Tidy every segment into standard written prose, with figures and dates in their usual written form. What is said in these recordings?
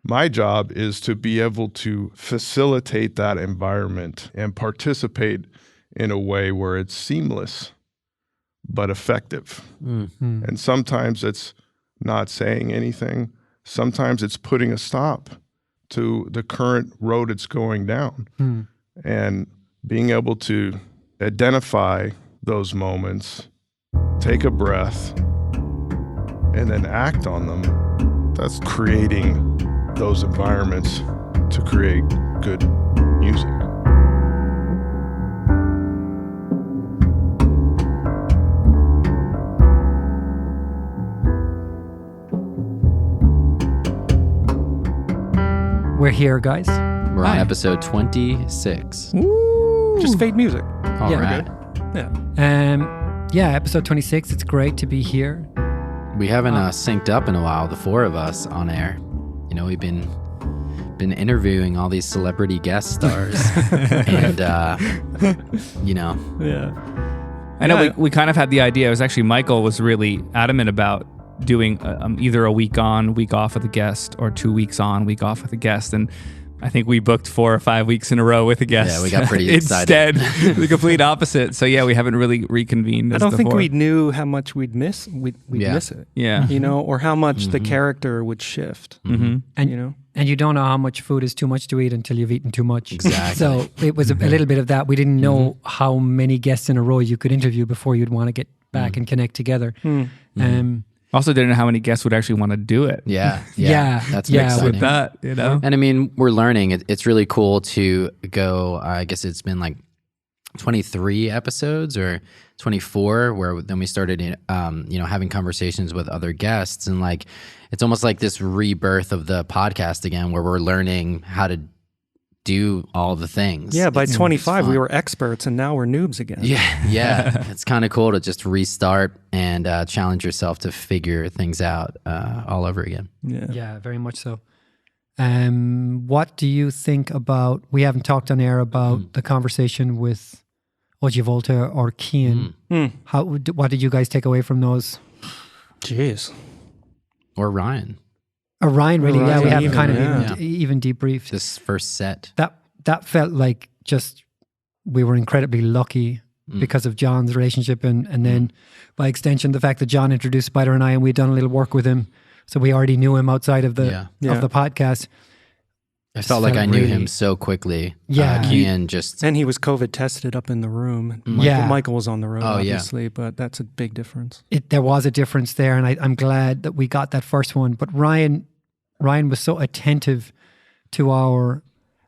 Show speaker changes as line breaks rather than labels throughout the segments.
my job is to be able to facilitate that environment and participate in a way where it's seamless but effective. Mm-hmm. And sometimes it's not saying anything. Sometimes it's putting a stop to the current road it's going down. And being able to identify those moments, take a breath, and then act on them. That's creating those environments to create good music.
We're here, guys.
We're on episode 26.
Woo! Just fade music.
All right.
Yeah, episode 26. It's great to be here.
We haven't synced up in a while, the four of us on air. You know, we've been interviewing all these celebrity guest stars, and you know.
Yeah. I know we kind of had the idea. It was actually Michael was really adamant about doing either a week on, week off with a guest, or 2 weeks on, week off with a guest, and I think we booked 4 or 5 weeks in a row with a guest.
Yeah, we got pretty excited.
Instead, the complete opposite. So yeah, we haven't really reconvened.
I don't think we knew how much we'd miss. We'd miss it.
Yeah,
you know, or how much the character would shift.
And
you know,
and you don't know how much food is too much to eat until you've eaten too much.
Exactly.
So it was a little bit of that. We didn't know how many guests in a row you could interview before you'd want to get back and connect together.
Also didn't know how many guests would actually want to do it.
Yeah. That's exciting.
With that, you know.
And I mean, we're learning. It's really cool to go. I guess it's been like 23 episodes or 24, where then we started, you know, having conversations with other guests, and like it's almost like this rebirth of the podcast again, where we're learning how to do all the things.
Yeah, by 25 we were experts, and now we're noobs again.
Yeah. It's kind of cool to just restart and challenge yourself to figure things out all over again.
Yeah, very much so. What do you think about? We haven't talked on air about the conversation with Volta or Cian. What did you guys take away from those?
Jeez.
Or Ryan.
Ryan, really? Yeah, we haven't kind of even debriefed.
This first set.
That felt like just we were incredibly lucky because of John's relationship, and then by extension the fact that John introduced Spider and I, and we'd done a little work with him, so we already knew him outside of the podcast.
I felt like I knew him so quickly.
Yeah.
And he was COVID tested up in the room. Michael was on the road, obviously, but that's a big difference.
There was a difference there, and I'm glad that we got that first one. But Ryan was so attentive to our...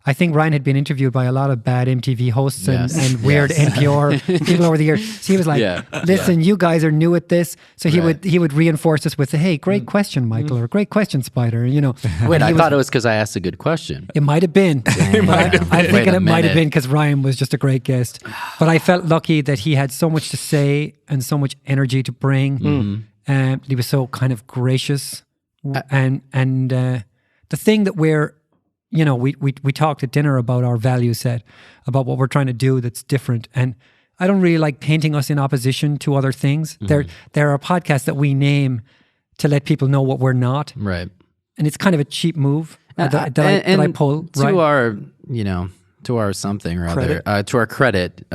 I think Ryan had been interviewed by a lot of bad MTV hosts and weird NPR people over the years. So he was like, listen, you guys are new at this. So he would reinforce us with, hey, great question, Michael, or great question, Spider, you know.
Wait, I thought it was because I asked a good question.
It might have been. I'm thinking it might have been because Ryan was just a great guest. But I felt lucky that he had so much to say and so much energy to bring. He was so kind of gracious. And the thing that we're... You know, we talked at dinner about our value set, about what we're trying to do that's different. And I don't really like painting us in opposition to other things. There are podcasts that we name to let people know what we're not.
Right.
And it's kind of a cheap move that I pull.
To our, you know, to our something or other, to our credit,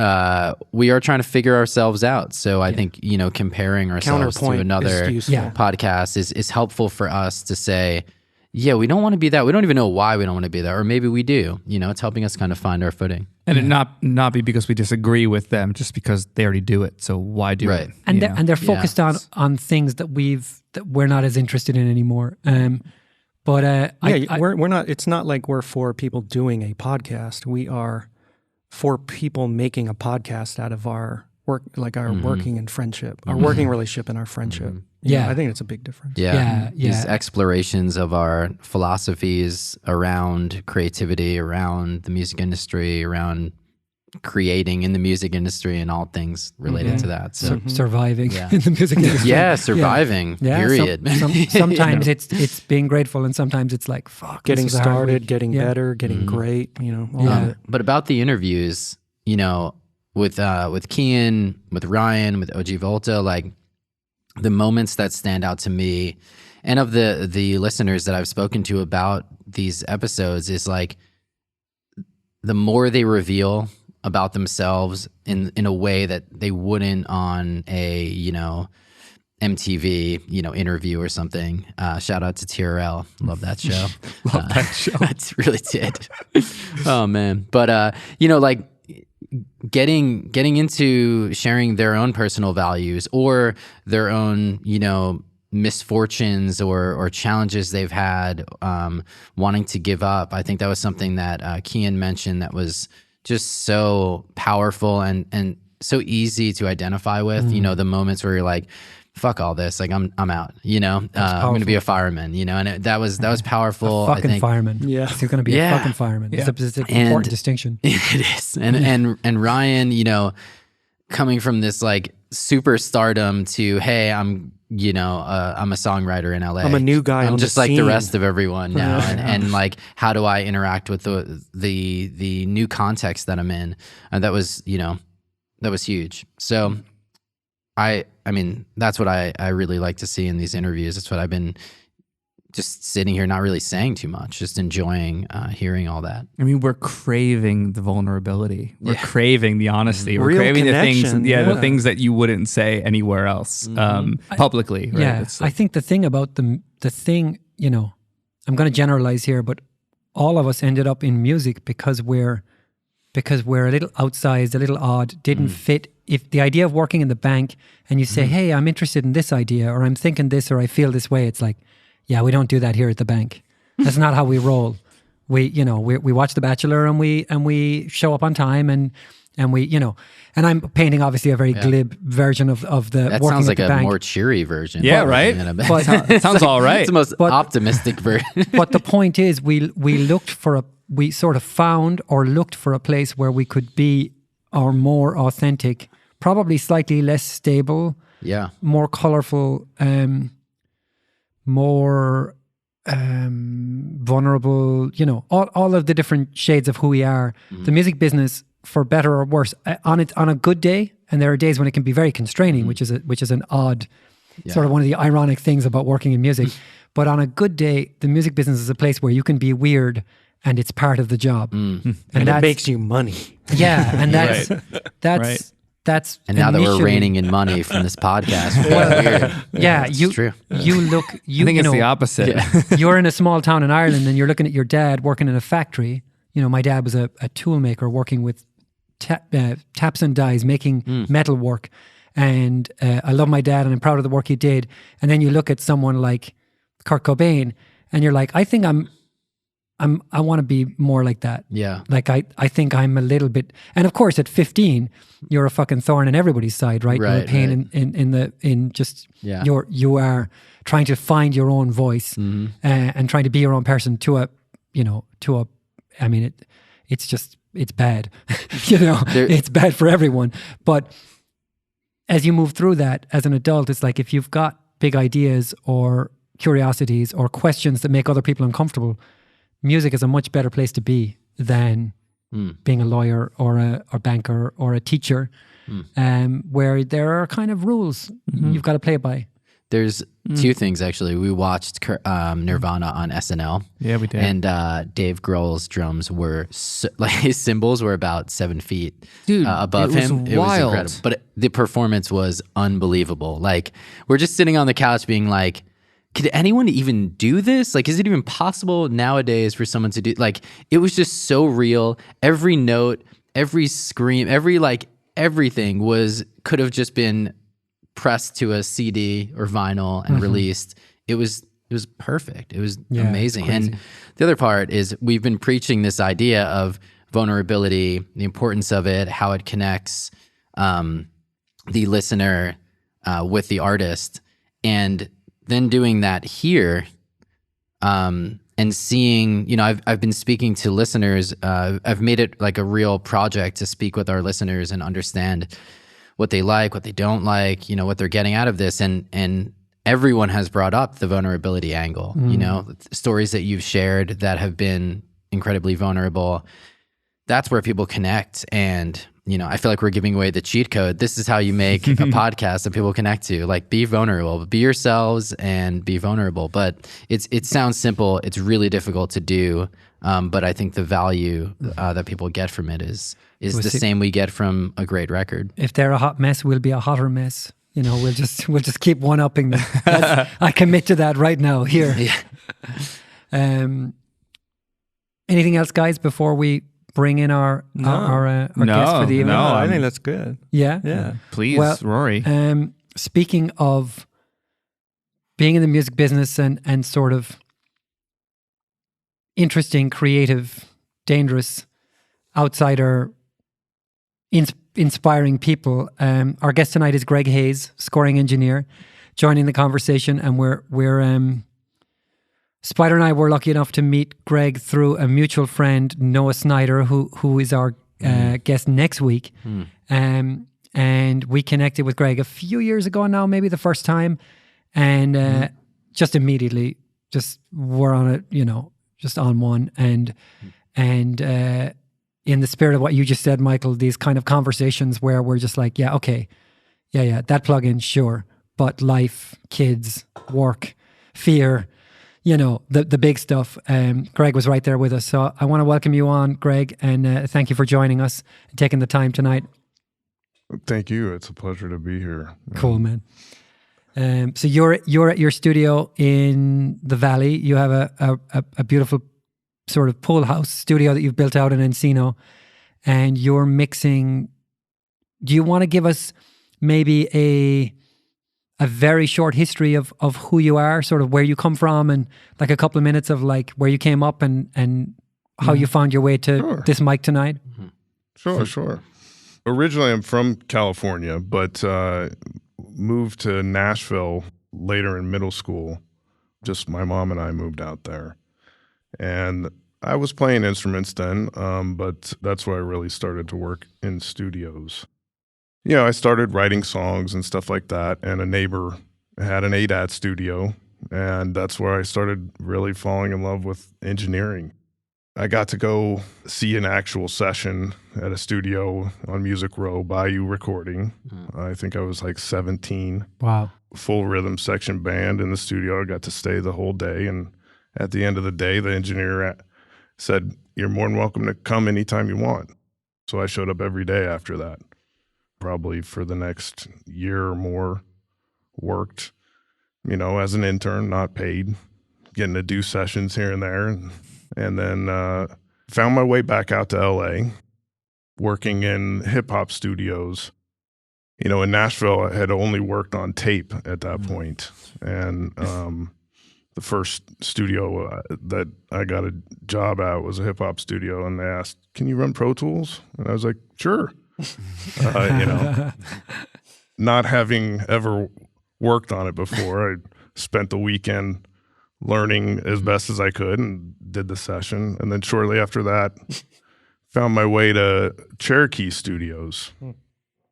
we are trying to figure ourselves out. So I think, you know, comparing ourselves to another podcast is helpful for us to say, yeah, we don't want to be that. We don't even know why we don't want to be that. Or maybe we do. You know, it's helping us kind of find our footing.
And it not be because we disagree with them, just because they already do it. So why do it?
And they're focused on things that we're not as interested in anymore.
We're not. It's not like we're for people doing a podcast. We are for people making a podcast out of our work, like our working and friendship, our working relationship and our friendship. I think it's a big difference.
These explorations of our philosophies around creativity, around the music industry, around creating in the music industry, and all things related to that. So
surviving in the music industry.
Surviving. Period.
Sometimes it's being grateful, and sometimes it's like fuck.
Getting started, getting better, getting great. You know. All of it.
But about the interviews, you know, with Cian, with Ryan, with OG Volta, like the moments that stand out to me, and of the listeners that I've spoken to about these episodes is like the more they reveal about themselves in a way that they wouldn't on a, you know, MTV, you know, interview or something. Shout out to TRL. Love that show.
Love that show.
That's really did. Oh man. But you know, like getting into sharing their own personal values or their own, you know, misfortunes or challenges they've had, wanting to give up. I think that was something that Kian mentioned that was just so powerful and so easy to identify with. You know, the moments where you're like, fuck all this, like I'm out, you know, I'm going to be a fireman, you know, and that was powerful.
A fucking fireman.
Yeah.
He's going to be a fucking fireman.
Yeah.
It's an important distinction.
It is. And Ryan, you know, coming from this like superstardom to, hey, I'm a songwriter in LA.
I'm a new guy.
I'm just like
scene.
the rest of everyone now. And like, how do I interact with the new context that I'm in? And that was, you know, that was huge. So I mean, that's what I really like to see in these interviews. That's what I've been just sitting here, not really saying too much, just enjoying hearing all that.
I mean, we're craving the vulnerability. We're craving the honesty. We're
Real
craving the things,
connection,
the things that you wouldn't say anywhere else, publicly. Right?
Yeah,
It's like,
I think the thing about the thing, you know, I'm going to generalize here, but all of us ended up in music because we're a little outsized, a little odd, didn't fit. If the idea of working in the bank and you say, hey, I'm interested in this idea, or I'm thinking this, or I feel this way, it's like, yeah, we don't do that here at the bank. That's not how we roll. We watch The Bachelor and we show up on time and we, you know, and I'm painting obviously a very glib version of the
That
working
sounds
at
like
the
a
bank.
more cheery version.
Yeah,
of
right?
working in a bank.
But-
it sounds all right.
It's the most optimistic version.
But the point is, we sort of found or looked for a place where we could be our more authentic, probably slightly less stable,
Yeah.
more colorful, more vulnerable, you know, all of the different shades of who we are. The music business, for better or worse, on a good day, and there are days when it can be very constraining, which is an odd, sort of one of the ironic things about working in music. But on a good day, the music business is a place where you can be weird and it's part of the job.
And it makes you money.
Yeah, and that's
Right.
that's
And now that we're
initially-
raining in money from this podcast, we're weird.
Yeah,
it's
you
true.
you look
I
you
think
you
it's
know,
the opposite.
you're in a small town in Ireland and you're looking at your dad working in a factory. You know, my dad was a tool maker working with taps and dies, making metal work. And I love my dad and I'm proud of the work he did. And then you look at someone like Kurt Cobain and you're like, I think I want to be more like that.
Yeah.
Like I think I'm a little bit, and of course at 15, you're a fucking thorn in everybody's side, right? You're a
Right,
pain in just, you are trying to find your own voice and trying to be your own person I mean, it's bad, you know, it's bad for everyone. But as you move through that as an adult, it's like if you've got big ideas or curiosities or questions that make other people uncomfortable, music is a much better place to be than being a lawyer or a banker or a teacher, where there are kind of rules you've got to play by.
There's two things actually. We watched Nirvana on SNL.
Yeah, we did.
And Dave Grohl's drums were his cymbals were about 7 feet above him.
Was
it was
wild.
incredible. But the performance was unbelievable. Like we're just sitting on the couch being like, could anyone even do this? Like, is it even possible nowadays for someone to do? Like, it was just so real. Every note, every scream, everything could have just been pressed to a CD or vinyl and released. It was perfect. It was amazing. And the other part is we've been preaching this idea of vulnerability, the importance of it, how it connects the listener with the artist, and then doing that here, and seeing, you know, I've been speaking to listeners. I've made it like a real project to speak with our listeners and understand what they like, what they don't like, you know, what they're getting out of this. And everyone has brought up the vulnerability angle, you know, stories that you've shared that have been incredibly vulnerable. that's where people connect. And, you know, I feel like we're giving away the cheat code. This is how you make a podcast that people connect to. Like, be vulnerable, be yourselves and be vulnerable. But it sounds simple. It's really difficult to do. But I think the value that people get from it is the same we get from a great record.
If they're a hot mess, we'll be a hotter mess. You know, we'll just keep one-upping them. I commit to that right now here.
Yeah.
Anything else, guys, before we bring in our guest for the evening?
No, I think that's good.
Yeah?
Yeah.
Please,
Well,
Rory.
Speaking of being in the music business and sort of interesting, creative, dangerous, outsider, inspiring people. Our guest tonight is Greg Hayes, scoring engineer, joining the conversation. And we're Spider and I were lucky enough to meet Greg through a mutual friend, Noah Snyder, who is our guest next week. And we connected with Greg a few years ago now, maybe the first time. And just immediately, just were on it, you know, just on one. And in the spirit of what you just said, Michael, these kind of conversations where we're just like, yeah, okay, yeah, that plugin, sure. But life, kids, work, fear, you know, the big stuff. Greg was right there with us. So I want to welcome you on, Greg, and thank you for joining us and taking the time tonight.
Thank you. It's a pleasure to be here.
Cool, man. So you're at your studio in the Valley. You have a beautiful sort of pool house studio that you've built out in Encino, and you're mixing. Do you want to give us maybe a very short history of who you are, sort of where you come from, and like a couple of minutes of like where you came up and how you found your way to this mic tonight?
Sure. Originally, I'm from California, but moved to Nashville later in middle school. Just my mom and I moved out there. And I was playing instruments then, but that's where I really started to work in studios. You know, I started writing songs and stuff like that, and a neighbor had an ADAT studio, and that's where I started really falling in love with engineering. I got to go see an actual session at a studio on Music Row, Bayou Recording. I think I was like 17.
Wow.
Full rhythm section band in the studio. I got to stay the whole day, and at the end of the day, the engineer said, "You're more than welcome to come anytime you want." So I showed up every day after that. Probably for the next year or more, worked, you know, as an intern, not paid, getting to do sessions here and there. And then found my way back out to LA, working in hip hop studios. You know, in Nashville, I had only worked on tape at that point. And the first studio that I got a job at was a hip hop studio, and they asked, "Can you run Pro Tools?" And I was like, "Sure." You know, not having ever worked on it before, I spent the weekend learning as best as I could and did the session. And then shortly after that, found my way to Cherokee Studios.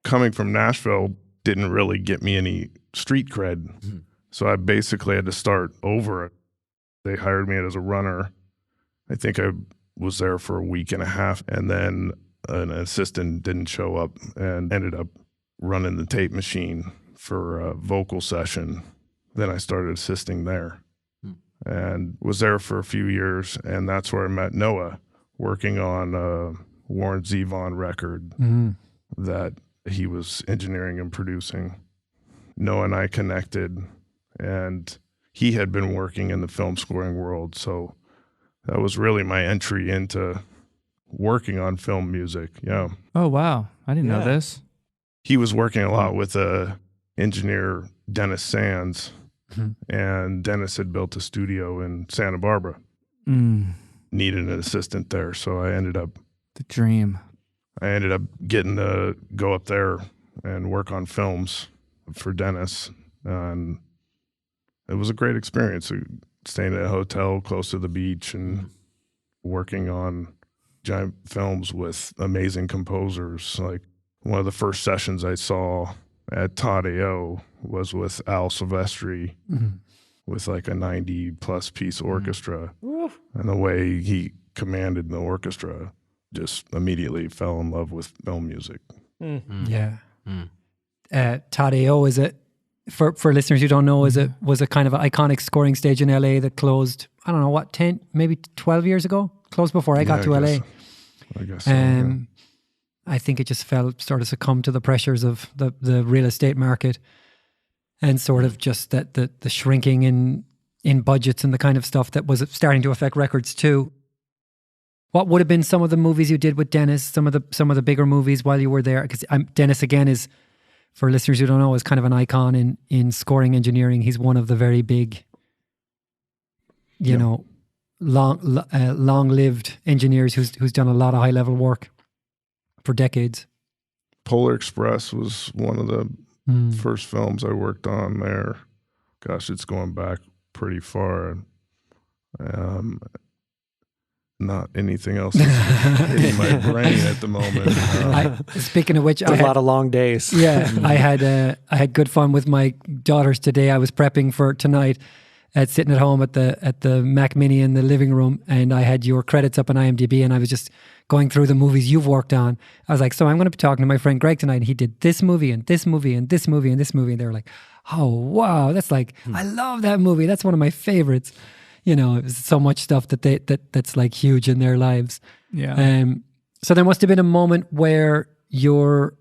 Coming from Nashville didn't really get me any street cred. So I basically had to start over. They hired me as a runner. I think I was there for a week and a half, and then an assistant didn't show up and ended up running the tape machine for a vocal session. Then I started assisting there and was there for a few years, and that's where I met Noah, working on a Warren Zevon record that he was engineering and producing. Noah and I connected, and he had been working in the film scoring world, so that was really my entry into working on film music. Yeah.
Oh, wow. I didn't know this.
He was working a lot with engineer Dennis Sands, and Dennis had built a studio in Santa Barbara. Needed an assistant there, so I ended up
the dream.
I ended up getting to go up there and work on films for Dennis, and it was a great experience. Staying at a hotel close to the beach and working on giant films with amazing composers. Like one of the first sessions I saw at Todd AO was with Al Silvestri with like a 90-plus piece orchestra. And the way he commanded the orchestra, just immediately fell in love with film music.
Yeah. Tadeo is for listeners who don't know, was a kind of iconic scoring stage in LA that closed, I don't know what, 10, maybe 12 years ago? Closed before I got to LA.
I guess so,
I think it just sort of succumbed to the pressures of the real estate market and sort of just that the shrinking in budgets and the kind of stuff that was starting to affect records too. What would have been some of the movies you did with Dennis, some of the bigger movies while you were there? Because Dennis, again, is, for listeners who don't know, is kind of an icon in scoring engineering. He's one of the very big, you know, long-lived engineers who's done a lot of high-level work for decades.
Polar Express was one of the first films I worked on there. Gosh, it's going back pretty far. Not anything else is hitting my brain at the moment.
Speaking of which,
a lot of long days.
Yeah, I had good fun with my daughters today. I was prepping for tonight, sitting at home at the Mac Mini in the living room, and I had your credits up on IMDb, and I was just going through the movies you've worked on. I was like, so I'm going to be talking to my friend Greg tonight, and he did this movie and this movie and this movie and this movie, and they were like, oh wow, that's like, I love that movie. That's one of my favorites. You know, it was so much stuff that's like huge in their lives.
Yeah.
So there must have been a moment where you're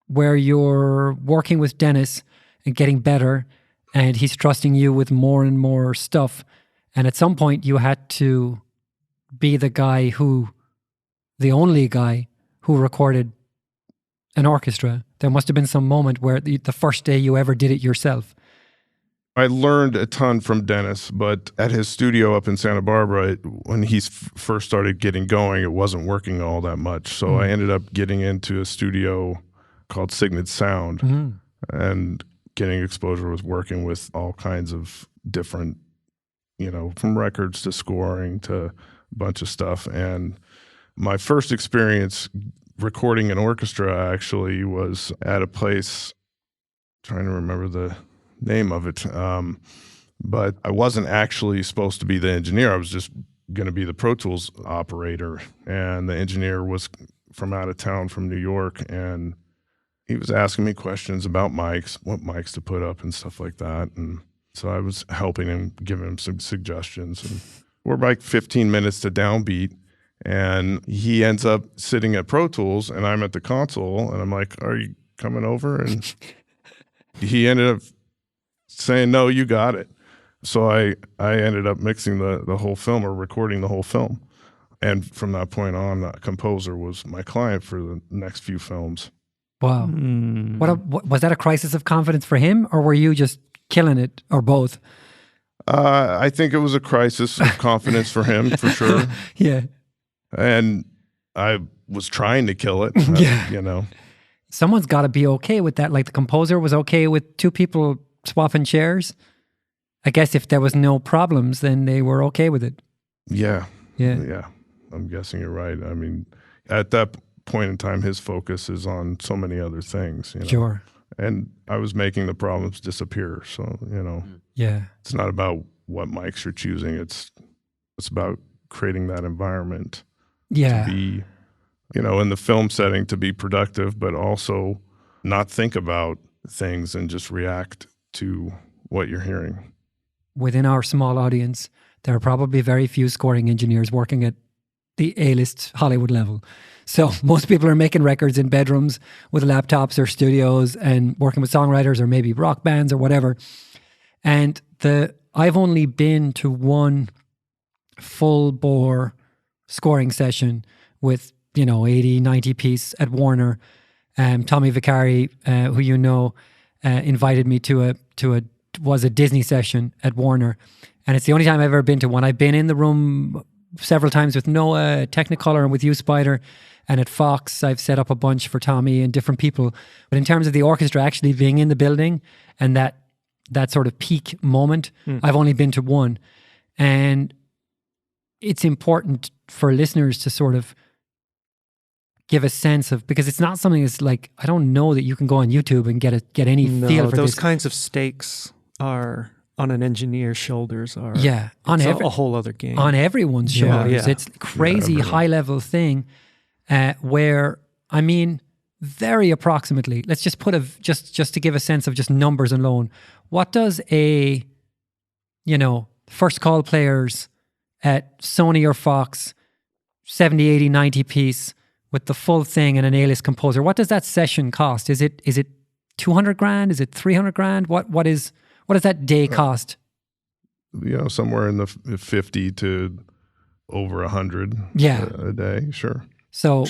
working with Dennis and getting better, and he's trusting you with more and more stuff. And at some point you had to be the only guy who recorded an orchestra. There must have been some moment where the first day you ever did it yourself.
I learned a ton from Dennis, but at his studio up in Santa Barbara, when he first started getting going, it wasn't working all that much. So I ended up getting into a studio called Signet Sound and getting exposure with working with all kinds of different, you know, from records to scoring to a bunch of stuff. And my first experience recording an orchestra actually was at a place, trying to remember the name of it, but I wasn't actually supposed to be the engineer. I was just going to be the Pro Tools operator, and the engineer was from out of town, from New York, and he was asking me questions about mics, what mics to put up and stuff like that. And so I was helping him, giving him some suggestions, and we're like 15 minutes to downbeat, and he ends up sitting at Pro Tools and I'm at the console, and I'm like, are you coming over? And he ended up saying, no, you got it. So I ended up mixing the whole film, or recording the whole film. And from that point on, the composer was my client for the next few films.
Wow. What was that a crisis of confidence for him, or were you just killing it, or both?
I think it was a crisis of confidence for him, for sure.
Yeah.
And I was trying to kill it, you know.
Someone's got to be okay with that. Like the composer was okay with two people swapping chairs. I guess if there was no problems, then they were okay with it.
Yeah. I'm guessing you're right. I mean, at that point in time, his focus is on so many other things. You know?
Sure.
And I was making the problems disappear. So, you know, it's not about what mics you're choosing. It's about creating that environment to be, you know, in the film setting, to be productive, but also not think about things and just react to what you're hearing.
Within our small audience, there are probably very few scoring engineers working at the A-list Hollywood level. So most people are making records in bedrooms with laptops or studios and working with songwriters or maybe rock bands or whatever. And I've only been to one full bore scoring session with, 80, 90 piece at Warner. Tommy Vicari, who you know, invited me to a Disney session at Warner. And it's the only time I've ever been to one. I've been in the room several times with Noah, Technicolor, and with you, Spider. And at Fox, I've set up a bunch for Tommy and different people. But in terms of the orchestra actually being in the building and that sort of peak moment, I've only been to one. And it's important for listeners to sort of give a sense of, because it's not something that's like, I don't know that you can go on YouTube and get any feel for
those
this.
kinds of stakes are on an engineer's shoulders are
on
a whole other game.
On everyone's shoulders.
Yeah.
It's crazy high-level thing where, I mean, very approximately, let's just put just to give a sense of just numbers alone, what does a, first call players at Sony or Fox, 70, 80, 90 piece with the full thing and an A-list composer, what does that session cost? Is it 200 grand? Is it 300 grand? What does that day cost?
Somewhere in the 50 to over 100 a day, sure.
So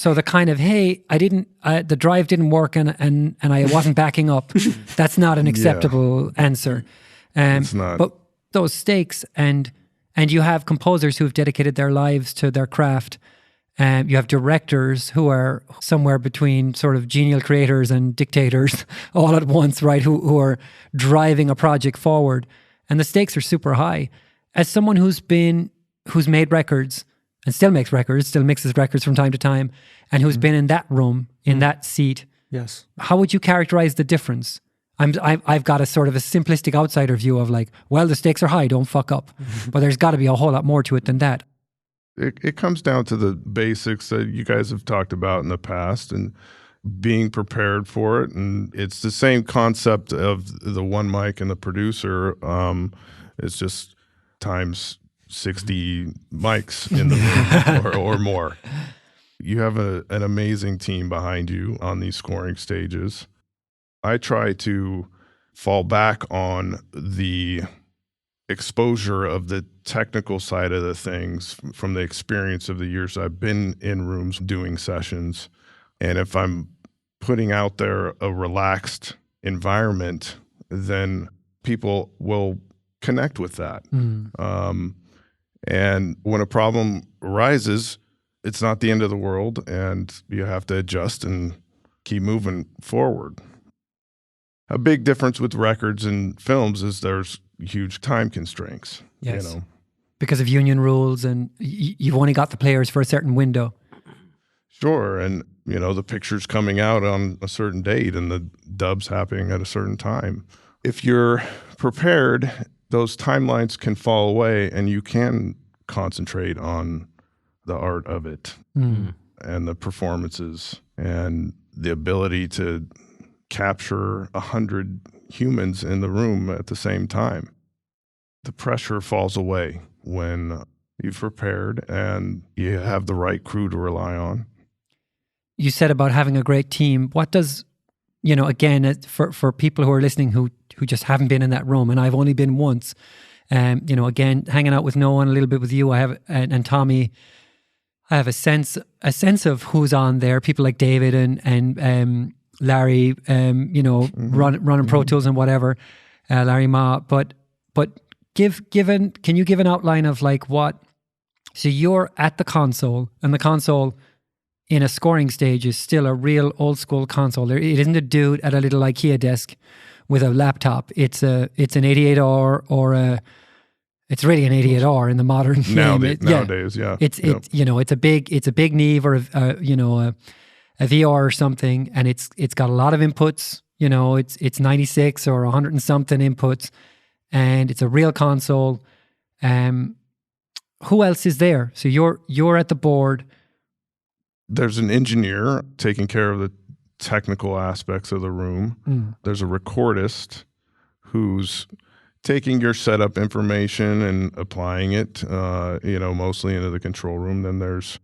the kind of, hey, the drive didn't work and I wasn't backing up, that's not an acceptable answer.
It's not.
But those stakes, and you have composers who have dedicated their lives to their craft. You have directors who are somewhere between sort of genial creators and dictators all at once, right? Who are driving a project forward. And the stakes are super high. As someone who's made records and still makes records, still mixes records from time to time, and who's been in that room, in that seat,
yes,
how would you characterize the difference? I've got a sort of a simplistic outsider view of like, well, the stakes are high, don't fuck up. But there's got to be a whole lot more to it than that.
It comes down to the basics that you guys have talked about in the past and being prepared for it. And it's the same concept of the one mic and the producer. It's just times 60 mics in the room or more. You have an amazing team behind you on these scoring stages. I try to fall back on the exposure of the technical side of the things from the experience of the years I've been in rooms doing sessions. And if I'm putting out there a relaxed environment, then people will connect with that. And when a problem arises, it's not the end of the world, and you have to adjust and keep moving forward. A big difference with records and films is there's huge time constraints.
Yes. Because of union rules, and you've only got the players for a certain window.
Sure, and the picture's coming out on a certain date and the dub's happening at a certain time. If you're prepared, those timelines can fall away and you can concentrate on the art of it and the performances and the ability to capture 100 humans in the room at the same time. The pressure falls away when you've prepared and you have the right crew to rely on.
You said about having a great team. What does, again, for people who are listening who just haven't been in that room, and I've only been once, again, hanging out with Noah and a little bit with you, I have, and Tommy, I have a sense of who's on there. People like David and Larry, running Pro Tools and whatever, Larry Ma. But can you give an outline of like what? So you're at the console, and the console in a scoring stage is still a real old school console. It isn't a dude at a little IKEA desk with a laptop. It's an 88R or it's really an 88R in the modern
nowadays. Yeah,
it's a big Neve or a VR or something, and it's got a lot of inputs. It's 96 or 100 and something inputs, and it's a real console. Who else is there? So you're at the board.
There's an engineer taking care of the technical aspects of the room. There's a recordist who's taking your setup information and applying it, mostly into the control room. Then there's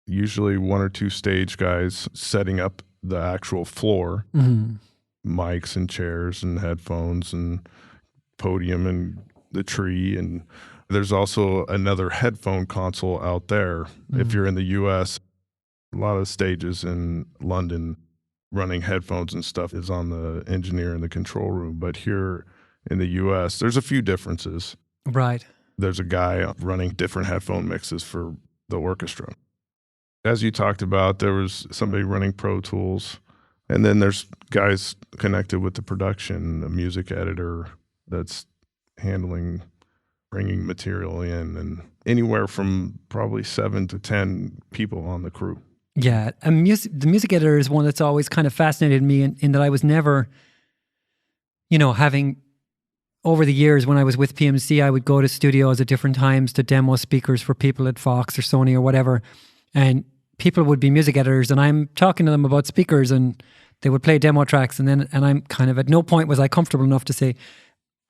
usually one or two stage guys setting up the actual floor, mics and chairs and headphones and podium and the tree. And there's also another headphone console out there. If you're in the US, a lot of stages in London running headphones and stuff is on the engineer in the control room. But here in the US, there's a few differences.
Right.
There's a guy running different headphone mixes for the orchestra. As you talked about, there was somebody running Pro Tools. And then there's guys connected with the production, a music editor that's bringing material in, and anywhere from probably 7 to 10 people on the crew.
Yeah, and the music editor is one that's always kind of fascinated me in that I was never, having over the years when I was with PMC, I would go to studios at different times to demo speakers for people at Fox or Sony or whatever. And people would be music editors and I'm talking to them about speakers and they would play demo tracks. And I'm kind of, at no point was I comfortable enough to say,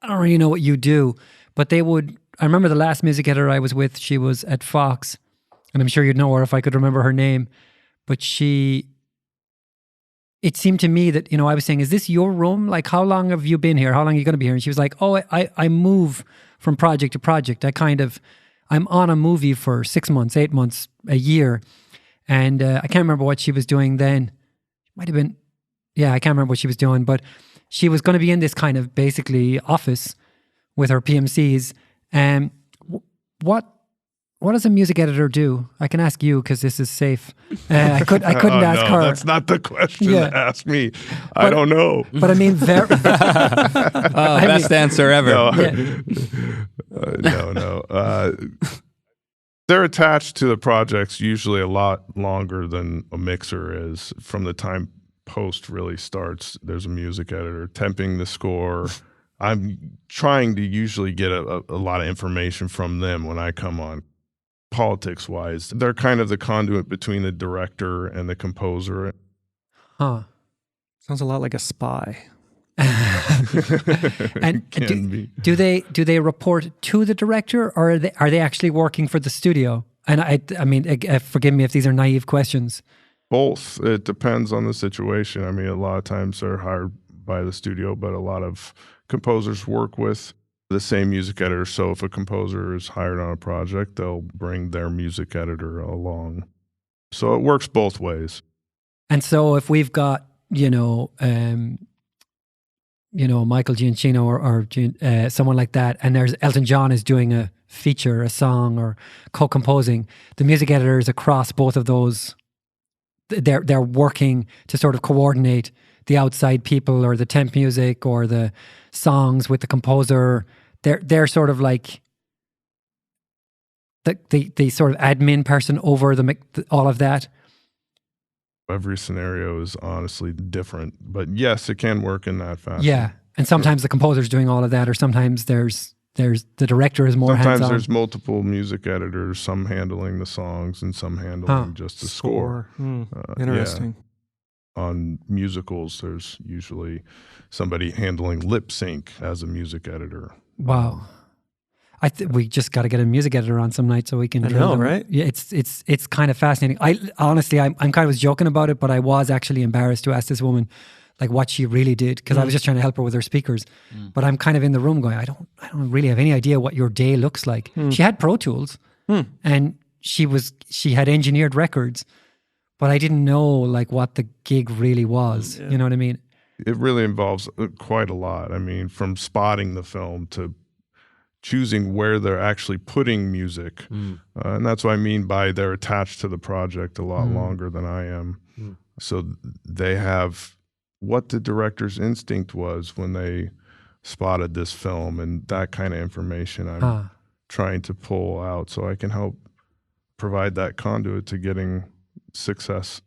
I don't really know what you do. But they would, I remember the last music editor I was with, she was at Fox. And I'm sure you'd know her if I could remember her name. But it seemed to me that, I was saying, is this your room? Like, how long have you been here? How long are you going to be here? And she was like, oh, I move from project to project. I'm on a movie for 6 months, 8 months, a year. And I can't remember what she was doing then. Might have been, I can't remember what she was doing, but she was going to be in this kind of basically office with her PMCs. And what does a music editor do? I can ask you because this is safe. I couldn't ask her.
That's not the question to ask me. I don't know.
But I mean,
best answer ever.
No. They're attached to the projects usually a lot longer than a mixer is. From the time post really starts, there's a music editor temping the score. I'm trying to usually get a lot of information from them when I come on. Politics-wise, they're kind of the conduit between the director and the composer.
Huh.
Sounds a lot like a spy.
And do they report to the director, or are they actually working for the studio? And I mean, forgive me if these are naive questions.
Both. It depends on the situation. I mean, a lot of times they're hired by the studio, but a lot of composers work with the same music editor. So if a composer is hired on a project, they'll bring their music editor along. So it works both ways.
And so if we've got, Michael Giacchino or someone like that, and there's Elton John is doing a feature, a song, or co-composing, the music editors across both of those, they're working to sort of coordinate the outside people or the temp music or the songs with the composer. They're sort of like the sort of admin person over all of that.
Every scenario is honestly different, but yes, it can work in that fashion.
Yeah, and sometimes the composer's doing all of that, or sometimes there's the director is more hands-on.
Sometimes there's multiple music editors, some handling the songs and some handling just the score.
Interesting.
Yeah. On musicals, there's usually somebody handling lip sync as a music editor.
Wow. We just got to get a music editor on some night so we can.
I know, right?
Yeah, it's kind of fascinating. I'm kind of was joking about it, but I was actually embarrassed to ask this woman like what she really did, because I was just trying to help her with her speakers. But I'm kind of in the room going, I don't really have any idea what your day looks like. She had Pro Tools and she had engineered records, but I didn't know like what the gig really was. You know what I mean?
It really involves quite a lot. I mean, from spotting the film to choosing where they're actually putting music. And that's what I mean by they're attached to the project a lot longer than I am. So they have what the director's instinct was when they spotted this film, and that kind of information I'm trying to pull out so I can help provide that conduit to getting success.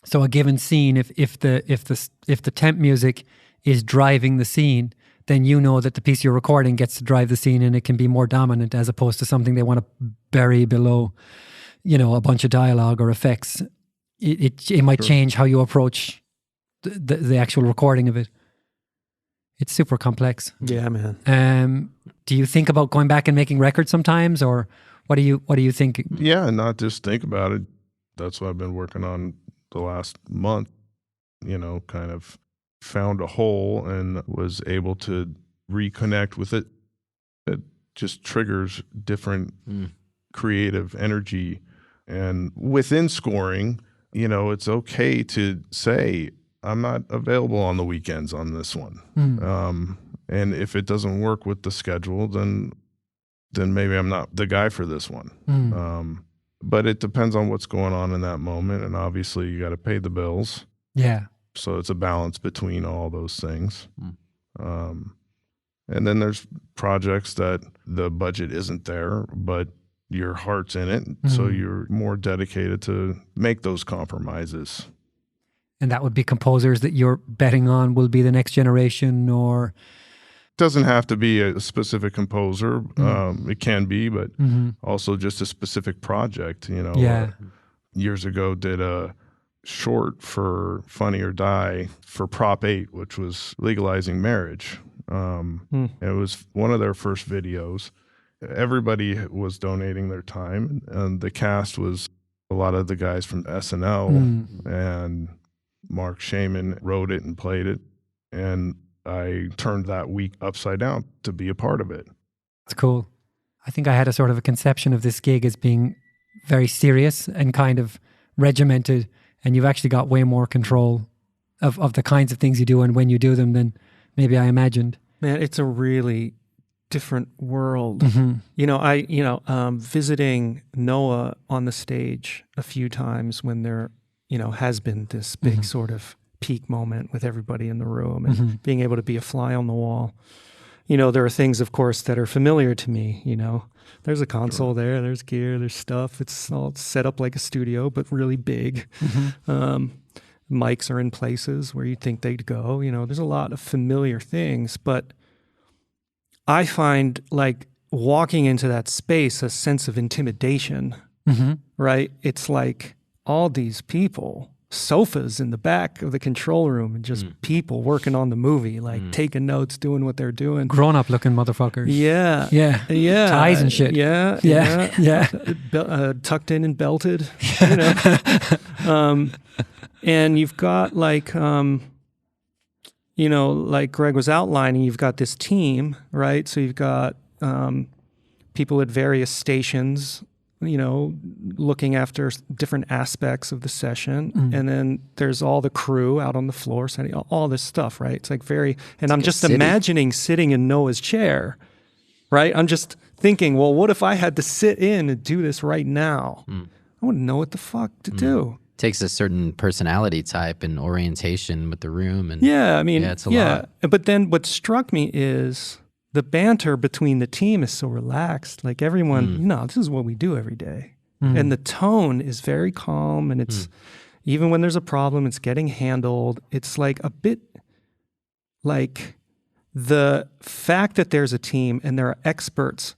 So a given scene, if the temp music is driving the scene, then you know that the piece you're recording gets to drive the scene, and it can be more dominant as opposed to something they want to bury below, a bunch of dialogue or effects. It might change how you approach the actual recording of it. It's super complex.
Yeah, man.
Do you think about going back and making records sometimes, or what do you think?
Yeah, not just think about it. That's what I've been working on the last month. Kind of found a hole and was able to reconnect with it. It just triggers different creative energy. And within scoring, it's okay to say, I'm not available on the weekends on this one. And if it doesn't work with the schedule, then maybe I'm not the guy for this one. But it depends on what's going on in that moment. And obviously you got to pay the bills.
Yeah.
So it's a balance between all those things. And then there's projects that the budget isn't there, but your heart's in it. So you're more dedicated to make those compromises.
And that would be composers that you're betting on will be the next generation, or
Doesn't have to be a specific composer. It can be, but also just a specific project. You know, years ago did a short for Funny or Die for Prop 8, which was legalizing marriage. It was one of their first videos. Everybody was donating their time, and the cast was a lot of the guys from SNL, and Mark Shaman wrote it and played it, and I turned that week upside down to be a part of it.
It's cool. I think I had a sort of a conception of this gig as being very serious and kind of regimented, and you've actually got way more control of the kinds of things you do and when you do them than maybe I imagined.
Man, it's a really different world. You know, visiting Noah on the stage a few times when there, you know, has been this big sort of peak moment with everybody in the room and being able to be a fly on the wall. You know, there are things, of course, that are familiar to me. You know, there's a console there, there's gear, there's stuff. It's all set up like a studio, but really big. Mics are in places where you think they'd go. You know, there's a lot of familiar things, but I find like walking into that space a sense of intimidation, right? It's like all these people, sofas in the back of the control room, and just people working on the movie, like taking notes, doing what they're doing.
Grown-up looking motherfuckers.
Yeah.
Ties and shit.
Yeah. Tucked in and belted, you know. And you've got like, you know, like Greg was outlining, you've got this team, right? So you've got people at various stations, you know, looking after different aspects of the session. And then there's all the crew out on the floor, setting all this stuff, right? It's like and I'm just imagining sitting in Noah's chair, right? I'm just thinking, well, what if I had to sit in and do this right now? I wouldn't know what the fuck to do.
Takes a certain personality type and orientation with the room. And
I mean,
it's a lot.
But then what struck me is the banter between the team is so relaxed. Like everyone, you know, this is what we do every day. And the tone is very calm, and it's, even when there's a problem, it's getting handled. It's like a bit like the fact that there's a team and there are experts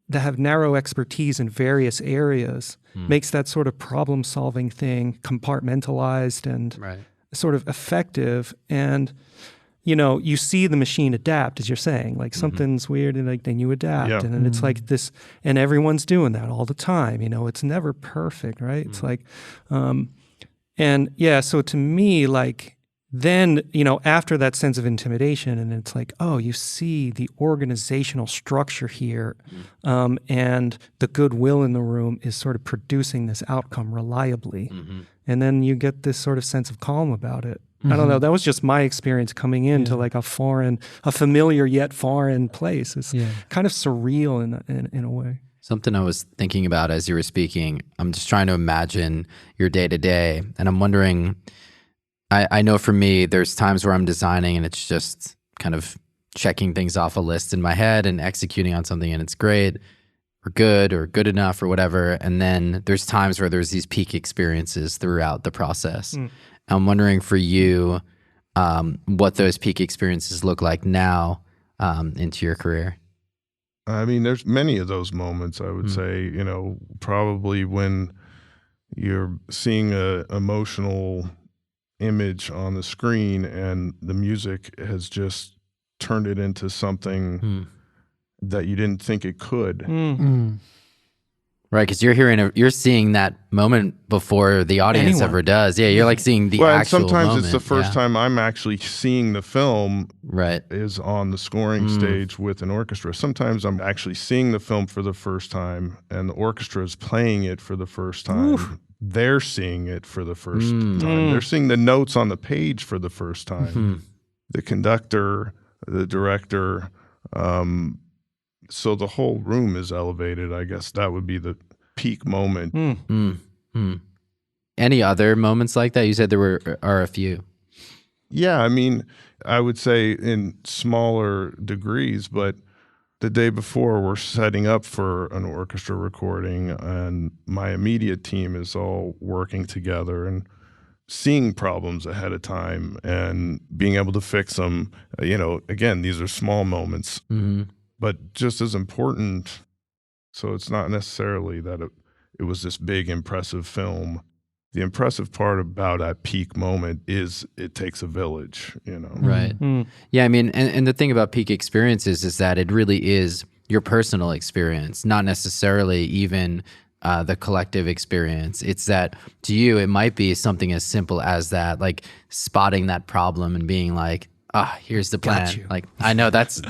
that have narrow expertise in various areas makes that sort of problem-solving thing compartmentalized and sort of effective. And, you know, you see the machine adapt, as you're saying, like something's weird, and like then you adapt. And then it's like this, and everyone's doing that all the time. You know, it's never perfect, right? It's like, and yeah, so to me, like, then, you know, after that sense of intimidation, and it's like, oh, you see the organizational structure here, and the goodwill in the room is sort of producing this outcome reliably. And then you get this sort of sense of calm about it. I don't know. That was just my experience coming into like a familiar yet foreign place. It's kind of surreal in a way.
Something I was thinking about as you were speaking, I'm just trying to imagine your day to day, and I'm wondering, I know for me, there's times where I'm designing and it's just kind of checking things off a list in my head and executing on something, and it's great or good enough or whatever. And then there's times where there's these peak experiences throughout the process. I'm wondering for you, what those peak experiences look like now into your career.
I mean, there's many of those moments, I would say, you know, probably when you're seeing a emotional image on the screen and the music has just turned it into something that you didn't think it could.
Right, because you're seeing that moment before the audience ever does. Yeah, you're like seeing the actual
sometimes
moment.
It's the first time I'm actually seeing the film.
Right,
is on the scoring stage with an orchestra. Sometimes I'm actually seeing the film for the first time, and the orchestra is playing it for the first time. They're seeing it for the first time. They're seeing the notes on the page for the first time. The conductor, the director. So the whole room is elevated. I guess that would be the peak moment.
Any other moments like that? You said there are a few.
Yeah, I mean, I would say in smaller degrees, but the day before we're setting up for an orchestra recording, and my immediate team is all working together, and seeing problems ahead of time and being able to fix them. Again, these are small moments, but just as important. So it's not necessarily that it was this big, impressive film. The impressive part about that peak moment is it takes a village,
Right. Yeah, I mean, and the thing about peak experiences is that it really is your personal experience, not necessarily even the collective experience. It's that to you, it might be something as simple as that, like spotting that problem and being like, here's the plan. Like, I know that's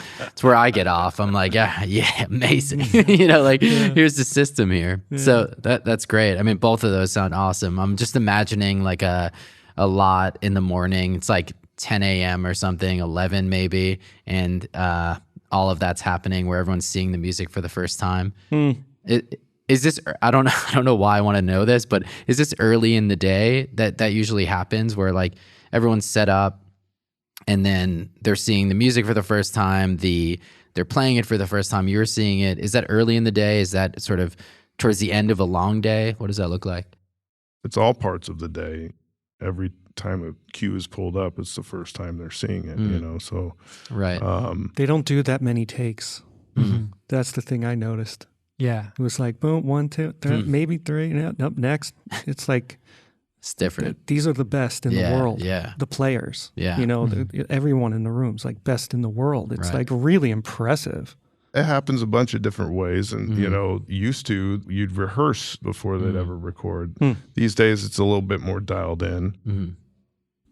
where I get off. I'm like, yeah, amazing. Here's the system here. Yeah. So that's great. I mean, both of those sound awesome. I'm just imagining like a lot in the morning. It's like 10 a.m. or something, 11 maybe. And all of that's happening where everyone's seeing the music for the first time. Is this, I don't know why I want to know this, but is this early in the day that usually happens where like everyone's set up, and then they're seeing the music for the first time, they're playing it for the first time, you're seeing it. Is that early in the day? Is that sort of towards the end of a long day? What does that look like?
It's all parts of the day. Every time a cue is pulled up, it's the first time they're seeing it, so.
Right.
They don't do that many takes. That's the thing I noticed.
Yeah.
It was like, boom, 1, 2, 3, maybe 3, nope, next. It's like,
it's different.
These are the best in the world.
Yeah.
The players.
Yeah.
Everyone in the room's like best in the world. It's like really impressive.
It happens a bunch of different ways. And, used to, you'd rehearse before they'd ever record. These days, it's a little bit more dialed in.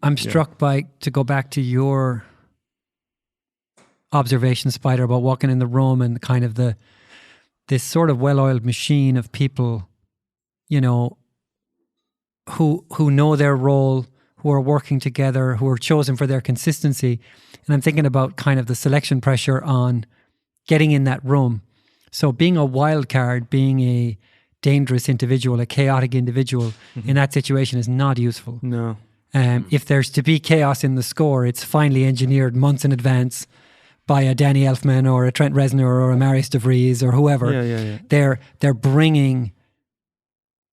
I'm struck by, to go back to your observation, Spider, about walking in the room and kind of this sort of well-oiled machine of people, who know their role, who are working together, who are chosen for their consistency. And I'm thinking about kind of the selection pressure on getting in that room. So being a wild card, being a dangerous individual, a chaotic individual in that situation is not useful.
No.
If there's to be chaos in the score, it's finely engineered months in advance by a Danny Elfman or a Trent Reznor or a Marius de Vries or whoever.
Yeah.
They're bringing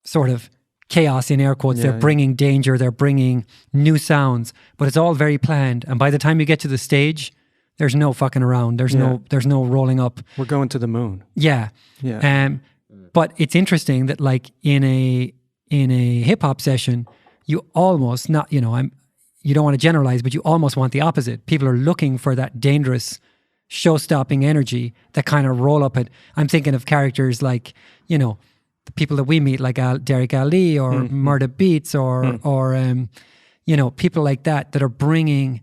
sort of chaos in air quotes. They're bringing danger. They're bringing new sounds, but it's all very planned. And by the time you get to the stage, there's no fucking around. There's no rolling up.
We're going to the moon.
Yeah. But it's interesting that like in a hip hop session, you almost you don't want to generalize, but you almost want the opposite. People are looking for that dangerous, show-stopping energy that kind of roll up it. I'm thinking of characters like, the people that we meet, like Derek Ali or Murda Beats or people like that are bringing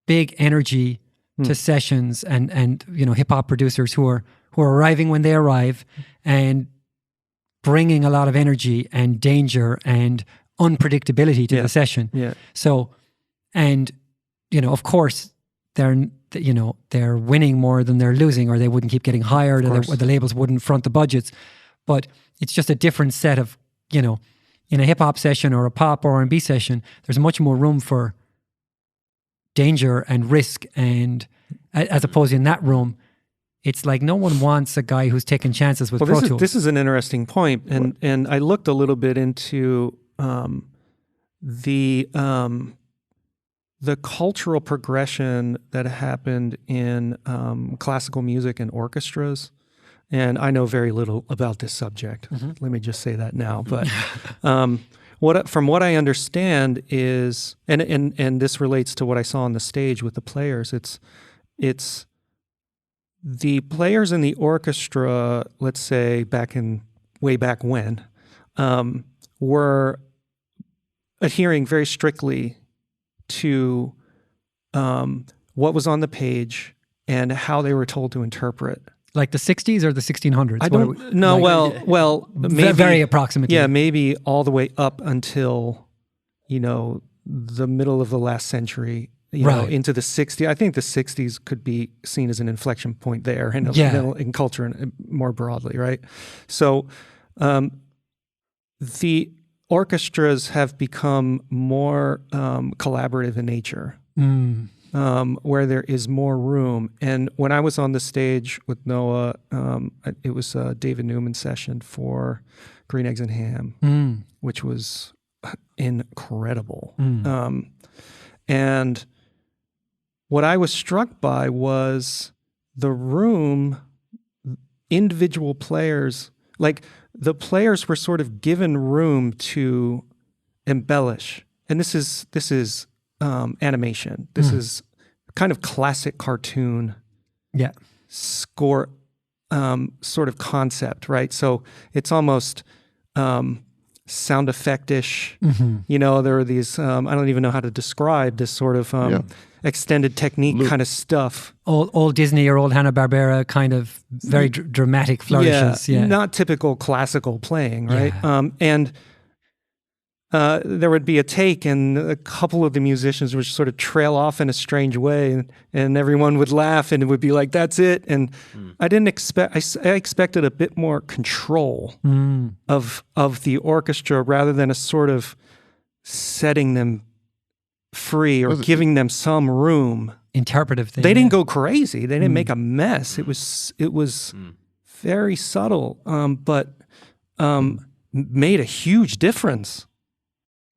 big energy to sessions and hip hop producers who are arriving when they arrive and bringing a lot of energy and danger and unpredictability to the session.
Yeah.
So, and of course they're winning more than they're losing, or they wouldn't keep getting hired, or the labels wouldn't front the budgets. But it's just a different set of, in a hip hop session or a pop or R&B session, there's much more room for danger and risk, and as opposed in that room, it's like no one wants a guy who's taking chances with Pro Tools.
This is an interesting point, and I looked a little bit into the cultural progression that happened in classical music and orchestras. And I know very little about this subject. Let me just say that now. But from what I understand is, and this relates to what I saw on the stage with the players. It's the players in the orchestra. Let's say way back when, were adhering very strictly to what was on the page and how they were told to interpret.
Like the 60s or the 1600s?
I don't know. Well, maybe,
very approximately.
Yeah, maybe all the way up until, the middle of the last century, into the 60s. I think the 60s could be seen as an inflection point there in culture and more broadly, right? So the orchestras have become more collaborative in nature. Where there is more room. And when I was on the stage with Noah, it was a David Newman session for Green Eggs and Ham, which was incredible. And what I was struck by was the room, individual players, like the players were sort of given room to embellish. And this is animation. This is kind of classic cartoon score sort of concept, right? So it's almost sound effect-ish. You know, there are these, I don't even know how to describe this sort of extended technique kind of stuff.
Old Disney or old Hanna-Barbera kind of very dramatic flourishes. Yeah,
not typical classical playing, right? And there would be a take, and a couple of the musicians would sort of trail off in a strange way, and everyone would laugh, and it would be like, "That's it." And I didn't expect. I expected a bit more control of the orchestra rather than a sort of setting them free or giving them some room.
Interpretive thing.
They didn't go crazy. They didn't make a mess. It was very subtle, but made a huge difference.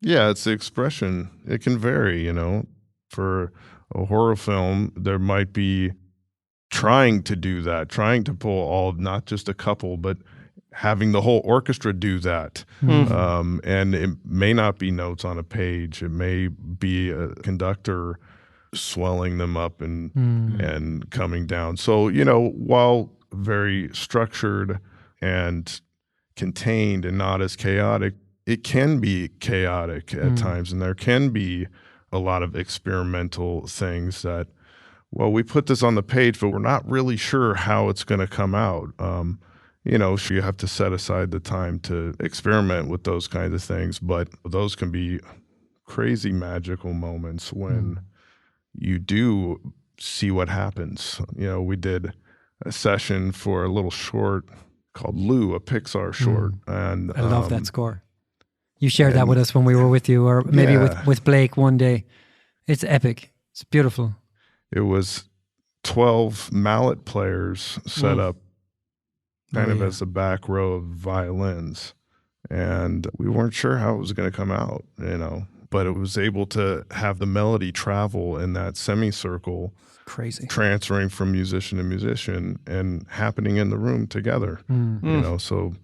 Yeah, it's the expression. It can vary, you know. For a horror film, there might be trying to do that, trying to pull not just a couple, but having the whole orchestra do that. And it may not be notes on a page. It may be a conductor swelling them up and coming down. So, you know, while very structured and contained and not as chaotic, it can be chaotic at times, and there can be a lot of experimental things that, well, we put this on the page, but we're not really sure how it's going to come out. You know, so you have to set aside the time to experiment with those kinds of things, but those can be crazy magical moments when you do see what happens. You know, we did a session for a little short called Lou, a Pixar short. And
I love that score. You shared that with us when we were with you, or maybe with Blake one day. It's epic. It's beautiful.
It was 12 mallet players set up kind of as a back row of violins. And we weren't sure how it was going to come out, you know, but it was able to have the melody travel in that semicircle.
Crazy.
Transferring from musician to musician and happening in the room together, you know, so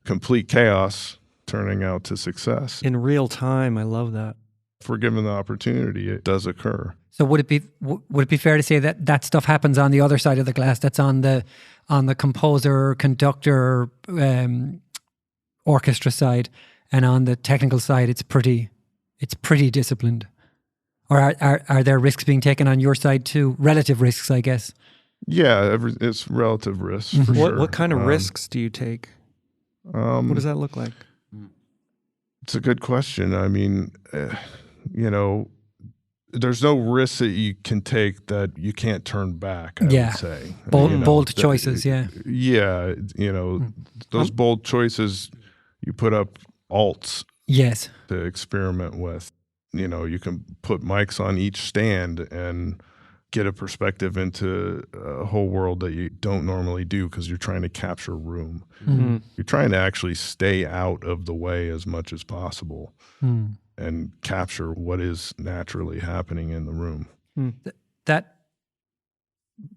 complete chaos turning out to success.
In real time, I love that.
If we're given the opportunity, it does occur.
So would it be fair to say that that stuff happens on the other side of the glass? That's on the composer, conductor, orchestra side, and on the technical side, it's pretty disciplined. Or are there risks being taken on your side too? Relative risks, I guess.
Yeah, it's relative risks for sure.
What kind of risks do you take? What does that look like?
It's a good question. I mean, you know, there's no risk that you can take that you can't turn back, I would say.
Bold choices,
Yeah, you know, those bold choices, you put up alts to experiment with. You know, you can put mics on each stand and get a perspective into a whole world that you don't normally do because you're trying to capture room. You're trying to actually stay out of the way as much as possible and capture what is naturally happening in the room.
That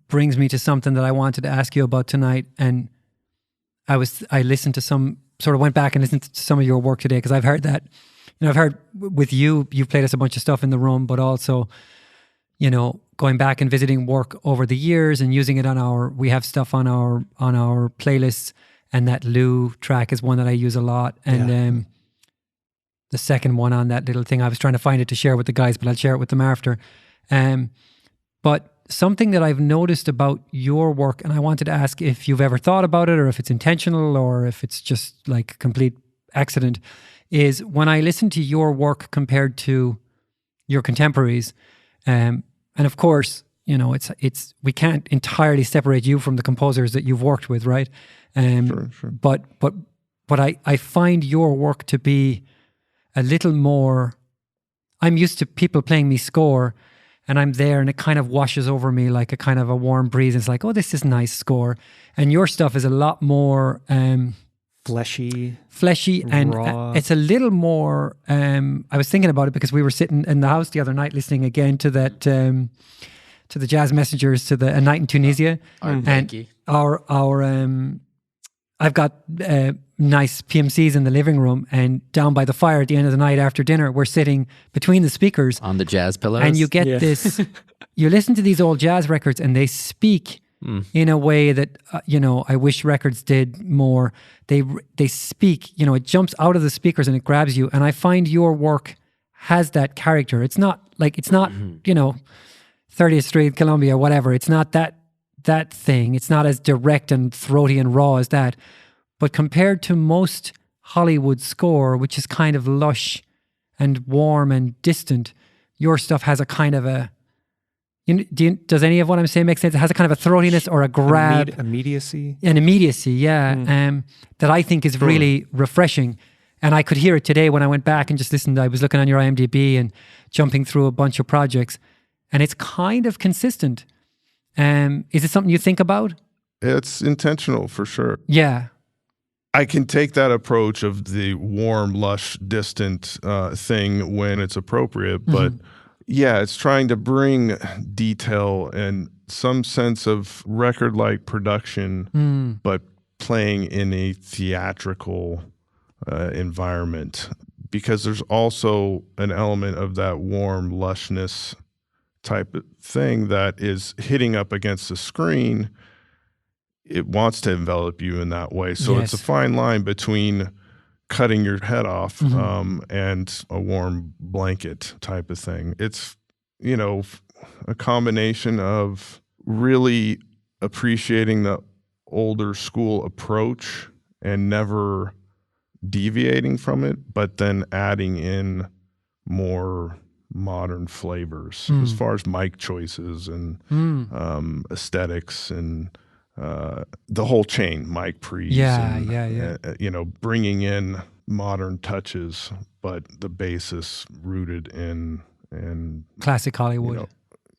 brings me to something that I wanted to ask you about tonight. And I listened to went back and listened to some of your work today because I've heard that. You know, I've heard with you've played us a bunch of stuff in the room, but also, you know, going back and visiting work over the years and using it we have stuff on our playlists, and that Lou track is one that I use a lot. And the second one on that little thing, I was trying to find it to share with the guys, but I'll share it with them after. But something that I've noticed about your work, and I wanted to ask if you've ever thought about it or if it's intentional or if it's just like complete accident, is when I listen to your work compared to your contemporaries, and of course, you know, it's we can't entirely separate you from the composers that you've worked with, right?
Sure.
But I find your work to be a little more. I'm used to people playing me score, and I'm there, and it kind of washes over me like a kind of a warm breeze. It's like, oh, this is nice score, and your stuff is a lot more
fleshy,
and
raw.
It's a little more. I was thinking about it because we were sitting in the house the other night listening again to that to the Jazz Messengers, to the A Night in Tunisia, and I've got nice PMCs in the living room, and down by the fire at the end of the night after dinner, we're sitting between the speakers
on the jazz pillows,
and you get this. You listen to these old jazz records, and they speak in a way that I wish records did more. They speak. It jumps out of the speakers and it grabs you. And I find your work has that character. It's not 30th Street, Columbia, whatever. It's not that thing. It's not as direct and throaty and raw as that. But compared to most Hollywood score, which is kind of lush and warm and distant, your stuff has a kind of a... does any of what I'm saying make sense? It has a kind of a throatiness or a grab.
Immediacy.
An immediacy, yeah. That I think is really refreshing. And I could hear it today when I went back and just listened. I was looking on your IMDb and jumping through a bunch of projects. And it's kind of consistent. Is it something you think about?
It's intentional for sure.
Yeah.
I can take that approach of the warm, lush, distant thing when it's appropriate, but yeah, it's trying to bring detail and some sense of record-like production, but playing in a theatrical environment, because there's also an element of that warm lushness type of thing that is hitting up against the screen. It wants to envelop you in that way. So it's a fine line between cutting your head off and a warm blanket type of thing. It's, a combination of really appreciating the older school approach and never deviating from it, but then adding in more modern flavors as far as mic choices and aesthetics and the whole chain, mic pre's, bringing in modern touches, but the basis rooted in
classic Hollywood.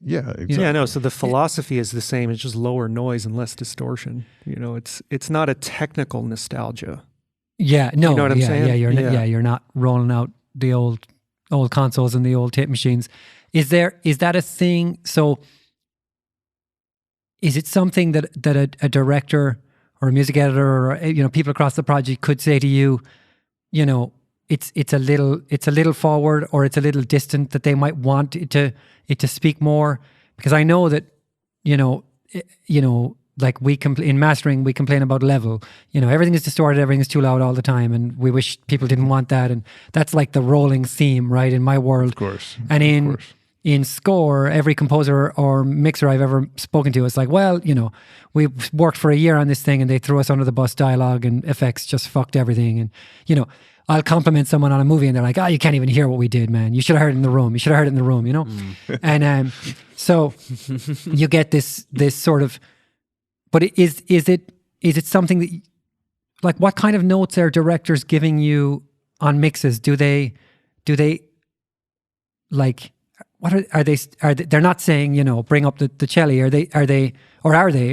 Yeah, exactly.
Yeah, no. So the philosophy is the same. It's just lower noise and less distortion. It's not a technical nostalgia.
Yeah, no.
You know what I'm saying?
You're not rolling out the old consoles and the old tape machines. Is that a thing? So is it something that a director or a music editor or people across the project could say to you, it's a little forward or it's a little distant, that they might want it to speak more? Because I know that like in mastering we complain about level. Everything is distorted, everything is too loud all the time, and we wish people didn't want that. And that's like the rolling theme, right, in my world.
Of course.
And in score, every composer or mixer I've ever spoken to, it's like, well, we worked for a year on this thing and they threw us under the bus. Dialogue and effects just fucked everything. And I'll compliment someone on a movie and they're like, you can't even hear what we did, man. You should have heard it in the room. And so you get this sort of. But is it something that, like, what kind of notes are directors giving you on mixes? Do they like, what are they? They're not saying, bring up the cello. Are they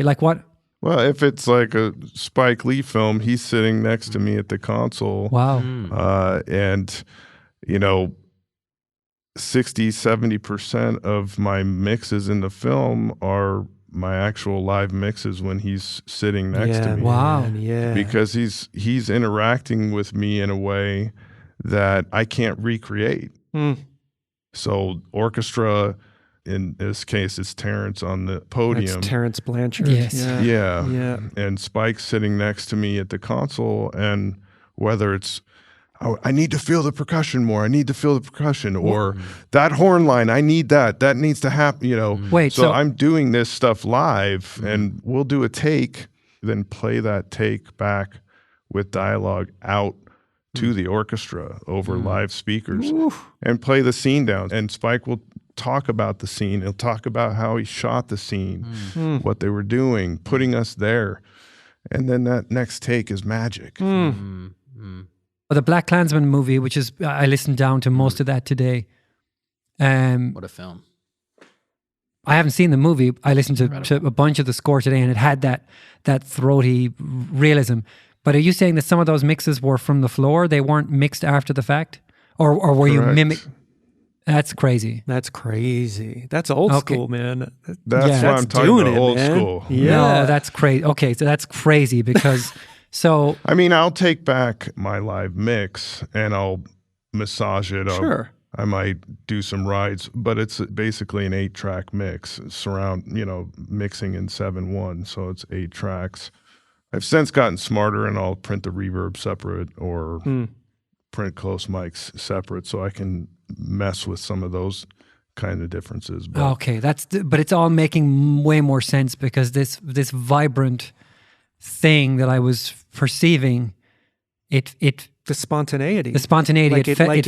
like what?
Well, if it's like a Spike Lee film, he's sitting next to me at the console.
Wow.
And 60-70% of my mixes in the film are my actual live mixes when he's sitting next to me.
Wow.
Yeah.
Because he's interacting with me in a way that I can't recreate. So orchestra, in this case, it's Terrence on the podium.
That's Terrence Blanchard.
Yes.
Yeah. And Spike's sitting next to me at the console, and whether it's, I need to feel the percussion more. I need to feel the percussion, or that horn line. I need that. That needs to happen.
Wait.
So I'm doing this stuff live, and we'll do a take, then play that take back with dialogue out to the orchestra over live speakers, and play the scene down. And Spike will talk about the scene. He'll talk about how he shot the scene, what they were doing, putting us there, and then that next take is magic.
The Black Klansman movie, which is, I listened down to most of that today.
What a film.
I haven't seen the movie. I listened to a bunch of the score today, and it had that throaty realism. But are you saying that some of those mixes were from the floor? They weren't mixed after the fact? Or were you mimic? That's crazy.
That's crazy. That's old school, man.
That's why I'm talking about old school.
Yeah. No, that's crazy. Okay, so that's crazy because I
mean, I'll take back my live mix and I'll massage it.
Sure.
I might do some rides, but it's basically an 8-track mix, mixing in 7/1, so it's 8 tracks. I've since gotten smarter and I'll print the reverb separate or print close mics separate so I can mess with some of those kind of differences. But.
Okay, but it's all making way more sense because this vibrant thing that I was perceiving,
the spontaneity,
it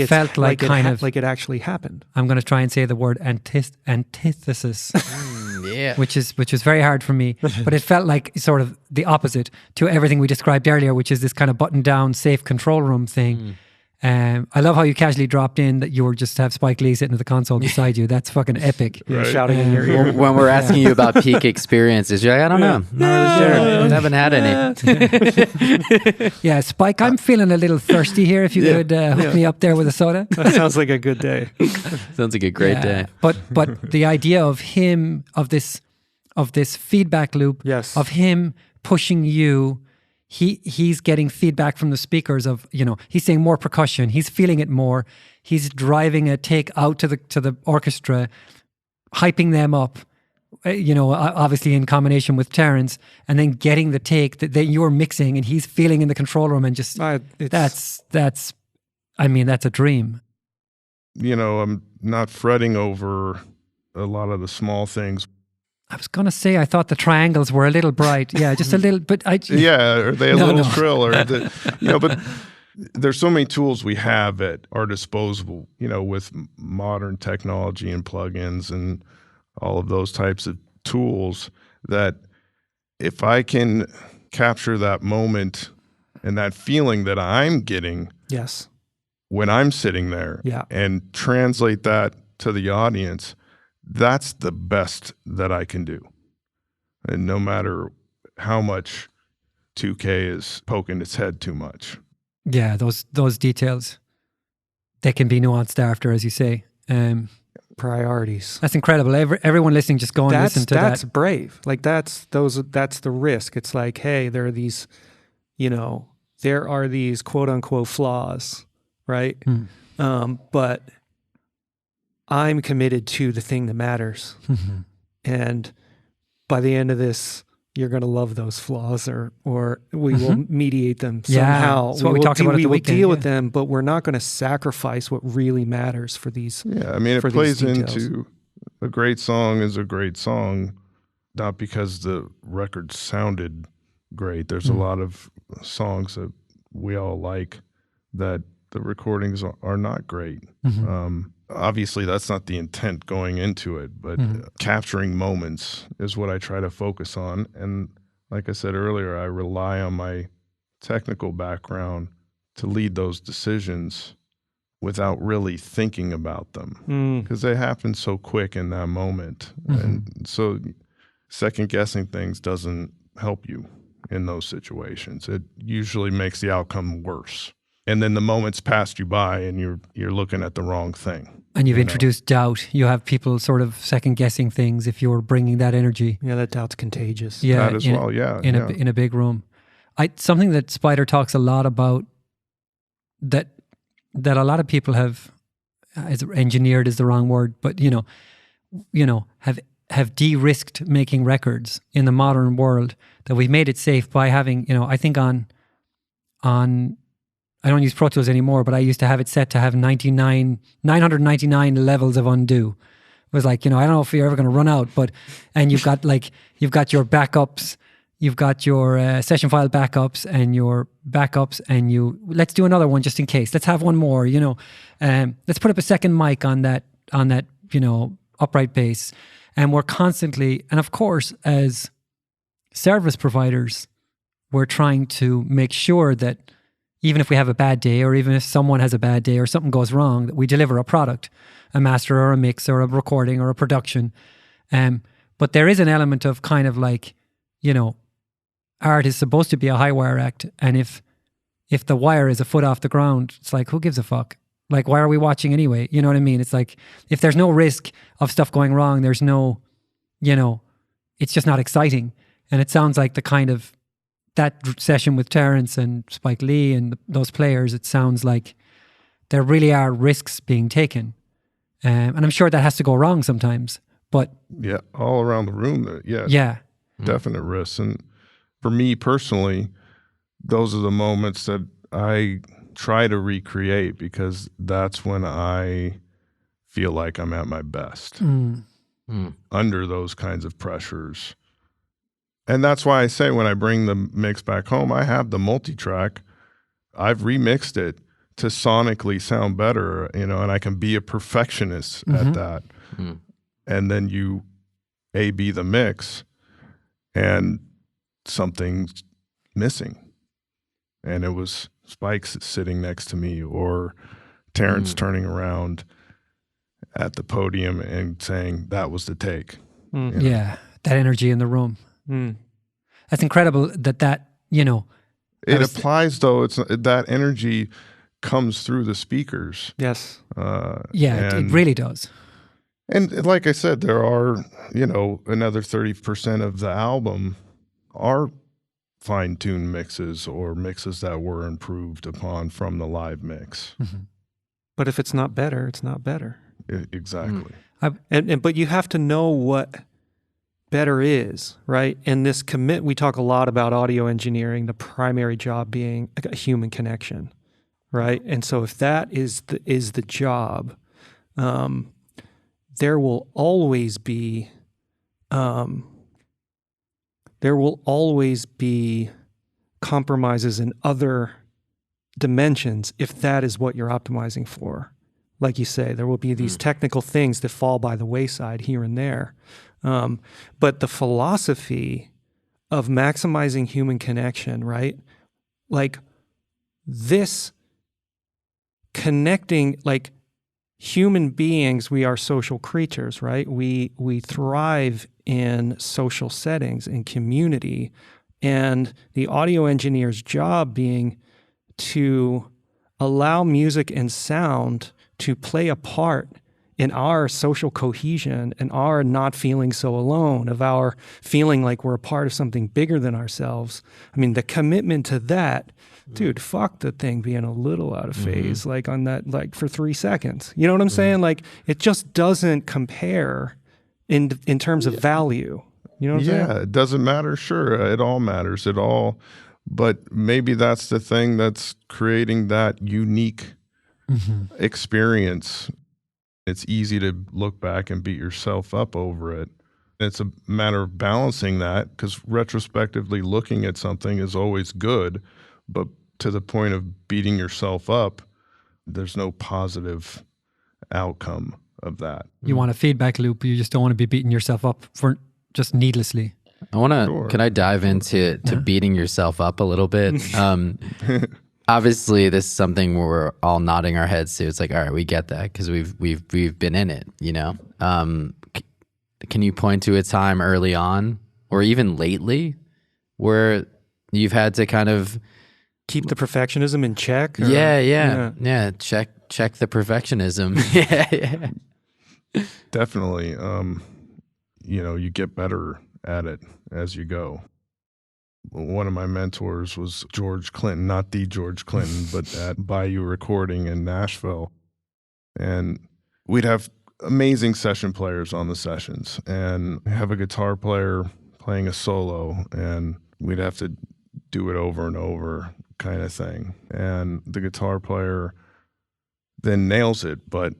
felt like
it actually happened.
I'm going to try and say the word antithesis, which is very hard for me, but it felt like sort of the opposite to everything we described earlier, which is this kind of button down, safe control room thing. I love how you casually dropped in that you were just have Spike Lee sitting at the console beside you. That's fucking epic.
Right. Shouting in your ear.
When we're asking you about peak experiences, you're like, I don't know. Not really sure. I haven't had any.
Yeah, Spike, I'm feeling a little thirsty here. If you could hook me up there with a soda.
That sounds like a good day.
Sounds like a great day.
But the idea of him, of this feedback loop, of him pushing you, he's getting feedback from the speakers of, he's saying more percussion, he's feeling it more, he's driving a take out to the orchestra, hyping them up, obviously in combination with Terence, and then getting the take that you're mixing and he's feeling in the control room and just that's a dream.
I'm not fretting over a lot of the small things.
I was going to say, I thought the triangles were a little bright. Yeah, just a little, but
are they a little shrill? But there's so many tools we have at our disposal, with modern technology and plugins and all of those types of tools, that if I can capture that moment and that feeling that I'm getting when I'm sitting there and translate that to the audience, that's the best that I can do. And no matter how much 2K is poking its head too much.
Yeah, those details, they can be nuanced after, as you say.
Priorities.
That's incredible. Everyone listening, just go and listen to that.
That's brave. Like that's the risk. It's like, hey, there are these quote unquote flaws, right? But I'm committed to the thing that matters. And by the end of this, you're going to love those flaws or we will mediate them somehow.
That's what we talked about at the weekend.
We will deal with them, but we're not going to sacrifice what really matters for these.
Yeah, I mean, it plays into a great song is a great song, not because the record sounded great. There's a lot of songs that we all like that the recordings are not great. Obviously, that's not the intent going into it, but capturing moments is what I try to focus on. And like I said earlier, I rely on my technical background to lead those decisions without really thinking about them because they happen so quick in that moment. And so second guessing things doesn't help you in those situations. It usually makes the outcome worse. And then the moment's passed you by and you're looking at the wrong thing.
And you've introduced doubt. You have people sort of second guessing things if you're bringing that energy.
Yeah, that doubt's contagious.
Yeah,
that as well. Yeah,
in a big room. Something that Spider talks a lot about that a lot of people have engineered is the wrong word, but have de-risked making records in the modern world. That we've made it safe by having I think on. I don't use Pro Tools anymore, but I used to have it set to have 999 levels of undo. It was like, I don't know if you're ever going to run out, and you've got your backups, you've got your session file backups and your backups, and let's do another one just in case. Let's have one more, let's put up a second mic on that, upright bass. And we're constantly, and of course, as service providers, we're trying to make sure that even if we have a bad day, or even if someone has a bad day or something goes wrong, that we deliver a product, a master or a mix or a recording or a production. But there is an element of kind of like, art is supposed to be a high wire act, and if the wire is a foot off the ground, it's like, who gives a fuck? Like, why are we watching anyway? You know what I mean? It's like, if there's no risk of stuff going wrong, there's no, it's just not exciting. And it sounds like the kind of, that session with Terence and Spike Lee and those players, it sounds like there really are risks being taken. And I'm sure that has to go wrong sometimes, but...
Yeah, all around the room, definite risks. And for me personally, those are the moments that I try to recreate, because that's when I feel like I'm at my best under those kinds of pressures. And that's why I say when I bring the mix back home, I have the multi-track. I've remixed it to sonically sound better, and I can be a perfectionist at that. And then you A/B the mix and something's missing. And it was Spike's sitting next to me, or Terence turning around at the podium and saying that was the take.
Yeah, that energy in the room. That's incredible that
it applies, though. It's that energy comes through the speakers.
Yes.
It really does.
And like I said, there are, another 30% of the album are fine-tuned mixes or mixes that were improved upon from the live mix.
But if it's not better, it's not better.
Exactly.
But you have to know what better is, right? And this we talk a lot about audio engineering, the primary job being a human connection, right? And so if that is the job, there will always be compromises in other dimensions if that is what you're optimizing for. Like you say, there will be these technical things that fall by the wayside here and there. But the philosophy of maximizing human connection, right? Like this connecting, like human beings, we are social creatures, right? We thrive in social settings, in community, and the audio engineer's job being to allow music and sound to play a part in our social cohesion and our not feeling so alone, of our feeling like we're a part of something bigger than ourselves. I mean, the commitment to that, dude, fuck the thing being a little out of phase, like on that, like for 3 seconds. You know what I'm saying? Like, it just doesn't compare in terms of value. You know what I'm saying?
Yeah, it doesn't matter. Sure, it all matters. But maybe that's the thing that's creating that unique experience. It's easy to look back and beat yourself up over it. It's a matter of balancing that, because retrospectively looking at something is always good, but to the point of beating yourself up, there's no positive outcome of that.
You want a feedback loop. You just don't want to be beating yourself up for just needlessly.
I want to, can I dive into beating yourself up a little bit? Obviously, this is something where we're all nodding our heads to. It's like, all right, we get that because we've been in it, Can you point to a time early on or even lately where you've had to kind of
keep the perfectionism in check?
Yeah. Check the perfectionism. Yeah.
Definitely. You get better at it as you go. One of my mentors was George Clinton, not the George Clinton, but at Bayou Recording in Nashville. And we'd have amazing session players on the sessions and have a guitar player playing a solo, and we'd have to do it over and over kind of thing. And the guitar player then nails it, but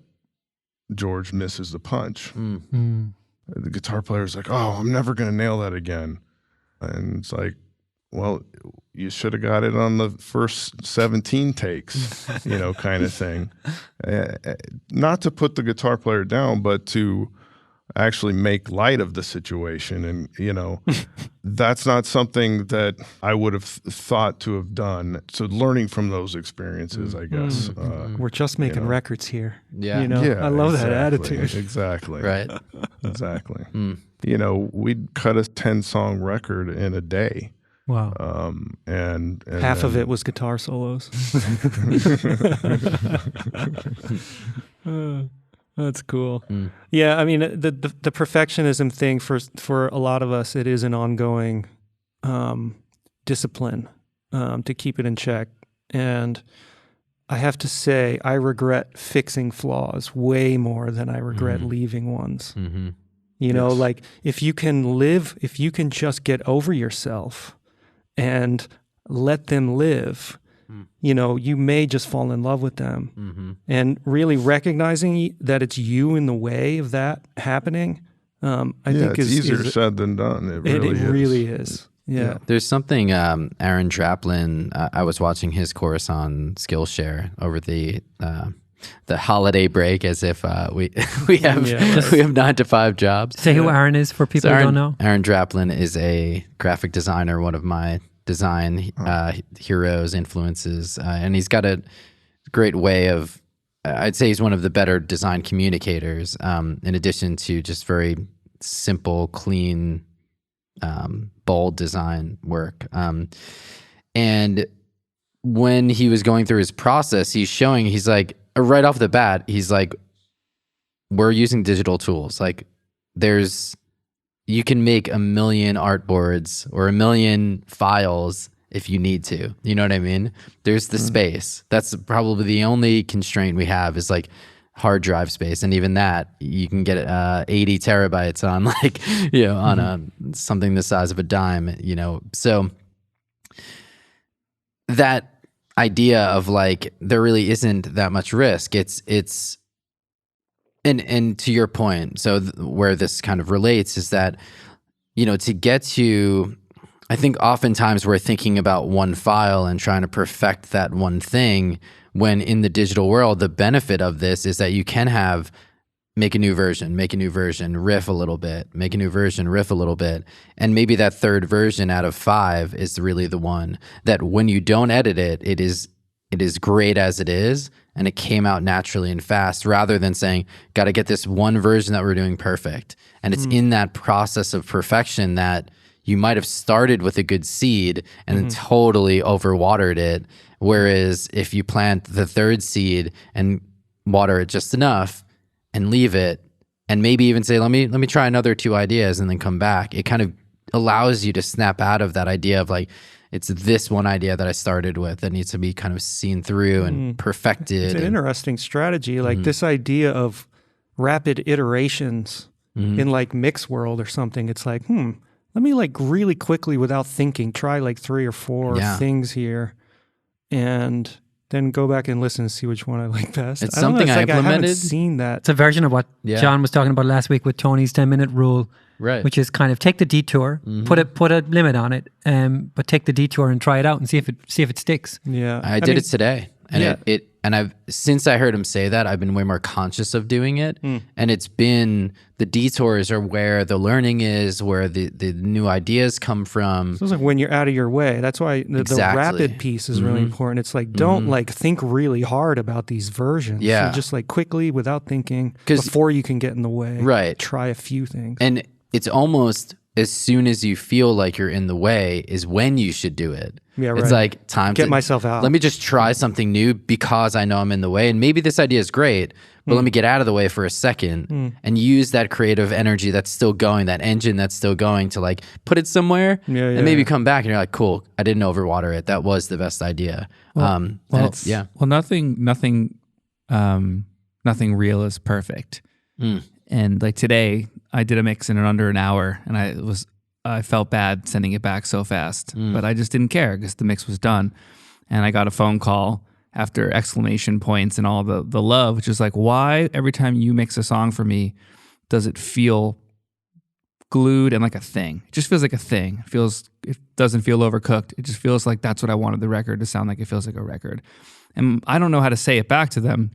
George misses the punch. The guitar player's like, oh, I'm never going to nail that again. And it's like, well, you should have got it on the first 17 takes, kind of thing. Not to put the guitar player down, but to actually make light of the situation. And, that's not something that I would have thought to have done. So learning from those experiences, I guess.
We're just making records here.
Yeah.
I love that attitude.
Exactly.
Right.
Exactly. We'd cut a 10-song record in a day.
Wow.
And
half of it was guitar solos. That's cool. Yeah, I mean, the perfectionism thing for a lot of us, it is an ongoing discipline to keep it in check. And I have to say, I regret fixing flaws way more than I regret leaving ones. You know, like if you can just get over yourself and let them live, you know, you may just fall in love with them. And really recognizing that it's you in the way of that happening, I think
it's easier said than done. It really is.
Yeah.
There's something Aaron Draplin, I was watching his course on Skillshare over the holiday break, as if we have 9-to-5 jobs.
Say who Aaron is for people who don't know.
Aaron Draplin is a graphic designer, one of my design heroes, influences, and he's got a great way of, I'd say he's one of the better design communicators, in addition to just very simple, clean, bold design work. And when he was going through his process, he's like, right off the bat, he's like, we're using digital tools. Like you can make 1 million artboards or 1 million files if you need to. You know what I mean? There's the space. That's probably the only constraint we have is like hard drive space. And even that, you can get 80 terabytes on like, you know, on something the size of a dime, you know. So that idea of like, there really isn't that much risk. And to your point, so where this kind of relates is that, you know, to get to, I think oftentimes we're thinking about one file and trying to perfect that one thing, when in the digital world, the benefit of this is that you can make a new version, riff a little bit, make a new version, riff a little bit. And maybe that third version out of 5 is really the one that when you don't edit it, it is great as it is, and it came out naturally and fast, rather than saying, got to get this one version that we're doing perfect. And it's in that process of perfection that you might have started with a good seed and then totally overwatered it. Whereas if you plant the third seed and water it just enough and leave it, and maybe even say, let me try another 2 ideas and then come back, it kind of allows you to snap out of that idea of like, it's this one idea that I started with that needs to be kind of seen through and perfected.
It's an interesting strategy, like this idea of rapid iterations in like mix world or something. It's like, let me like really quickly without thinking, try like 3 or 4 things here and then go back and listen and see which one I like best.
It's something I implemented.
I haven't seen that.
It's a version of what John was talking about last week with Tony's 10-minute rule.
Right.
Which is kind of take the detour, put a limit on it, but take the detour and try it out and see if it sticks.
Yeah,
I did it today, and I've since I heard him say that, I've been way more conscious of doing it, and it's been the detours are where the learning is, where the new ideas come from.
So it's like when you're out of your way. That's why the rapid piece is really important. It's like don't like think really hard about these versions.
Yeah,
so just like quickly without thinking before you can get in the way.
Right,
try a few things
and. It's almost as soon as you feel like you're in the way is when you should do it.
Yeah, right.
It's like time
to get myself out.
Let me just try something new because I know I'm in the way. And maybe this idea is great, but let me get out of the way for a second and use that creative energy that's still going, that engine that's still going to like put it somewhere and maybe come back and you're like, cool, I didn't overwater it. That was the best idea.
Nothing real is perfect. And like today, I did a mix in under an hour, and I felt bad sending it back so fast, but I just didn't care because the mix was done. And I got a phone call after exclamation points and all the love, which is like, why every time you mix a song for me, does it feel glued and like a thing? It just feels like a thing. It doesn't feel overcooked. It just feels like that's what I wanted the record to sound like. It feels like a record. And I don't know how to say it back to them,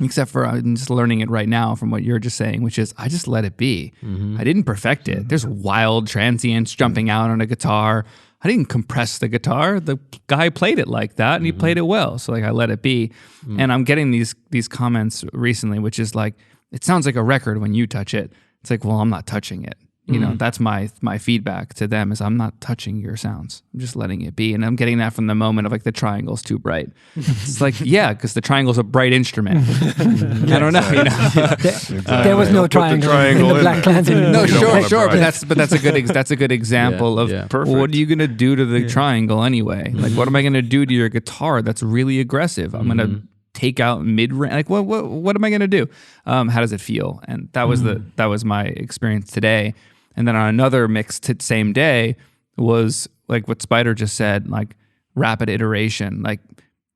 except for I'm just learning it right now from what you're just saying, which is I just let it be. I didn't perfect it. There's wild transients jumping out on a guitar. I didn't compress the guitar. The guy played it like that, and he played it well. So like I let it be. And I'm getting these comments recently, which is like, it sounds like a record when you touch it. It's like, well, I'm not touching it. You know, that's my feedback to them is I'm not touching your sounds. I'm just letting it be. And I'm getting that from the moment of like the triangle's too bright. It's like, yeah, because the triangle's a bright instrument. I don't know. You know?
There was no triangle in the Black Klansman.
No, sure. But that's a good example of what are you going to do to the triangle anyway? Like, what am I going to do to your guitar that's really aggressive? I'm going to take out mid-range. Like, what am I going to do? How does it feel? And that was my experience today. And then on another mix same day was like what Spider just said, like rapid iteration. Like,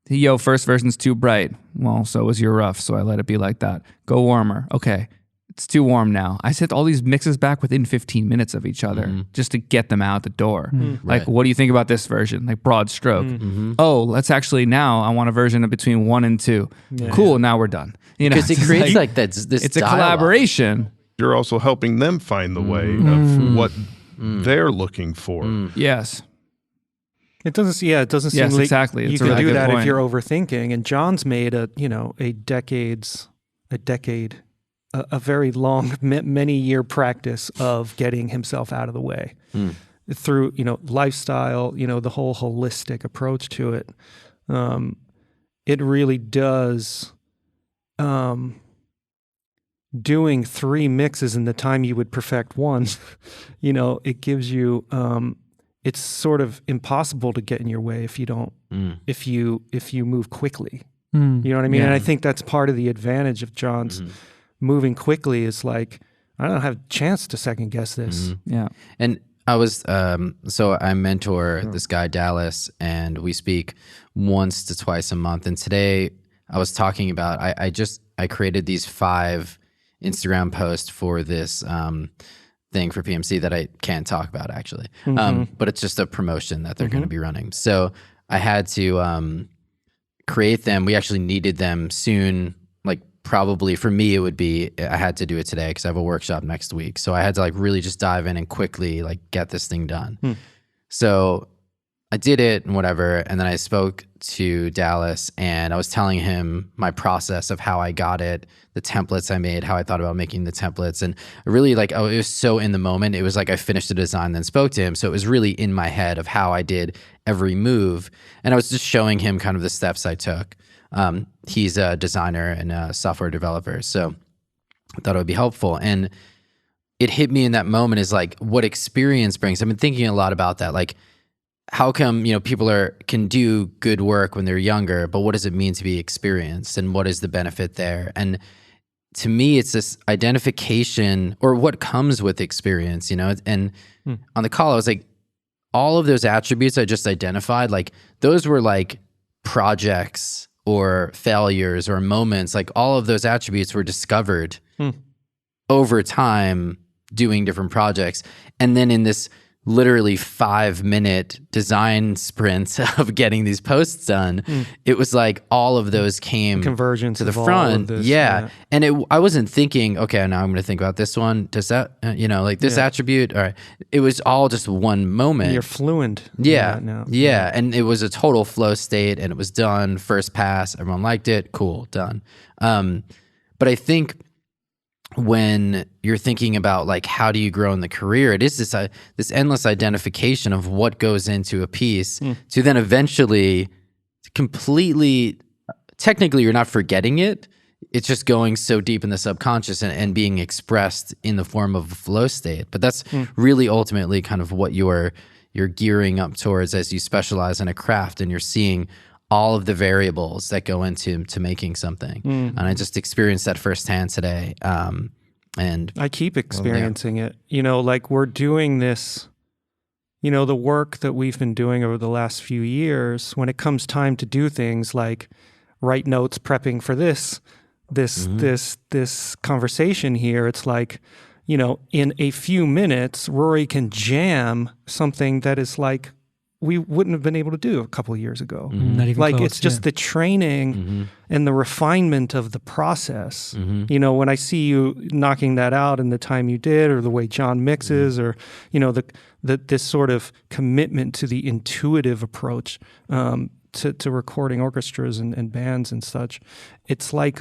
yo, first version's too bright. Well, so was your rough, so I let it be like that. Go warmer. Okay, it's too warm now. I set all these mixes back within 15 minutes of each other just to get them out the door. Like, what do you think about this version? Like, broad stroke. Oh, let's actually now, I want a version of between 1 and 2. Cool, now we're done. You know,
because it creates like this.
It's
dialogue.
a collaboration.
You're also helping them find the way of what they're looking for.
Yes.
It doesn't seem like
exactly.
you can do that if you're overthinking. And John's made a very long, many year practice of getting himself out of the way through, lifestyle, the whole holistic approach to it. It really does, doing 3 mixes in the time you would perfect one, it gives you, it's sort of impossible to get in your way if you don't, if you move quickly. You know what I mean? And I think that's part of the advantage of John's moving quickly is like, I don't have a chance to second guess this.
Yeah.
And I was, so I mentor this guy, Dallas, and we speak once to twice a month. And today I was talking about, I created these 5 Instagram posts for this thing for PMC that I can't talk about actually. But it's just a promotion that they're going to be running. So I had to create them. We actually needed them soon. Like probably for me, it would be, I had to do it today because I have a workshop next week. So I had to like really just dive in and quickly like get this thing done. So I did it and whatever. And then I spoke to Dallas and I was telling him my process of how I got it, the templates I made, how I thought about making the templates. And really like, it was so in the moment. It was like I finished the design, then spoke to him. So it was really in my head of how I did every move. And I was just showing him kind of the steps I took. He's a designer and a software developer. So I thought it would be helpful. And it hit me in that moment is like what experience brings. I've been thinking a lot about that. Like, how come, people can do good work when they're younger, but what does it mean to be experienced and what is the benefit there? And to me, it's this identification or what comes with experience, and on the call, I was like, all of those attributes I just identified, like those were like projects or failures or moments, like all of those attributes were discovered over time doing different projects. And then in this literally 5-minute design sprint of getting these posts done, it was like all of those came
convergence
to the front. And I wasn't thinking, okay, now I'm going to think about this one. Does that, like this attribute? All right. It was all just one moment.
You're fluent.
Yeah. And it was a total flow state and it was done. First pass. Everyone liked it. Cool. Done. But I think when you're thinking about like how do you grow in the career, it is this endless identification of what goes into a piece to then eventually completely, technically you're not forgetting it, it's just going so deep in the subconscious and being expressed in the form of a flow state. But that's really ultimately kind of what you're gearing up towards as you specialize in a craft and you're seeing all of the variables that go into making something. And I just experienced that firsthand today. And
I keep experiencing it, like we're doing this, the work that we've been doing over the last few years, when it comes time to do things like write notes, prepping for this conversation here, it's like, in a few minutes, Rory can jam something that is like, we wouldn't have been able to do a couple of years ago.
Not even
like
close,
it's just the training and the refinement of the process. When I see you knocking that out in the time you did, or the way John mixes, or this sort of commitment to the intuitive approach to recording orchestras and bands and such. It's like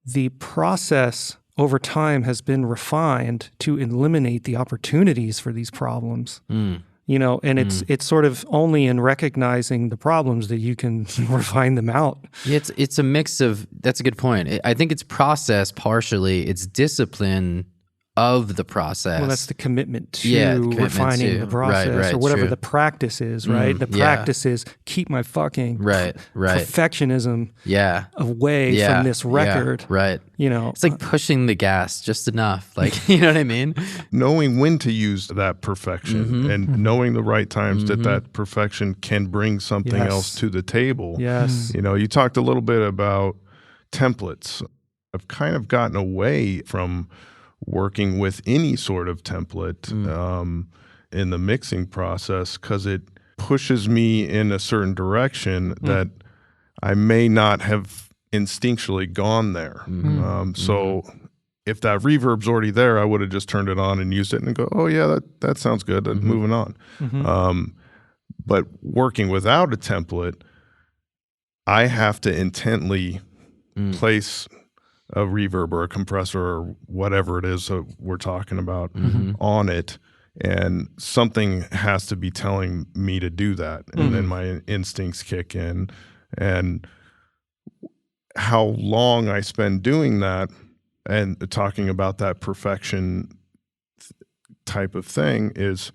the process over time has been refined to eliminate the opportunities for these problems. You know, and it's sort of only in recognizing the problems that you can refine them out.
Yeah, it's a mix of, that's a good point. I think it's process partially, it's discipline of the process.
Well, that's the commitment to refining the process, or whatever the practice is, right? The practice is keep my fucking perfectionism away from this record.
Right.
You know,
it's like pushing the gas just enough. Like, you know what I mean?
Knowing when to use that perfection and knowing the right times that perfection can bring something else to the table.
Yes.
You know, you talked a little bit about templates. I've kind of gotten away from working with any sort of template in the mixing process because it pushes me in a certain direction that I may not have instinctually gone there. So if that reverb's already there, I would have just turned it on and used it and go, oh yeah, that sounds good, moving on. But working without a template, I have to intently place a reverb or a compressor or whatever it is that we're talking about on it, and something has to be telling me to do that, and then my instincts kick in. And how long I spend doing that and talking about that perfection type of thing is,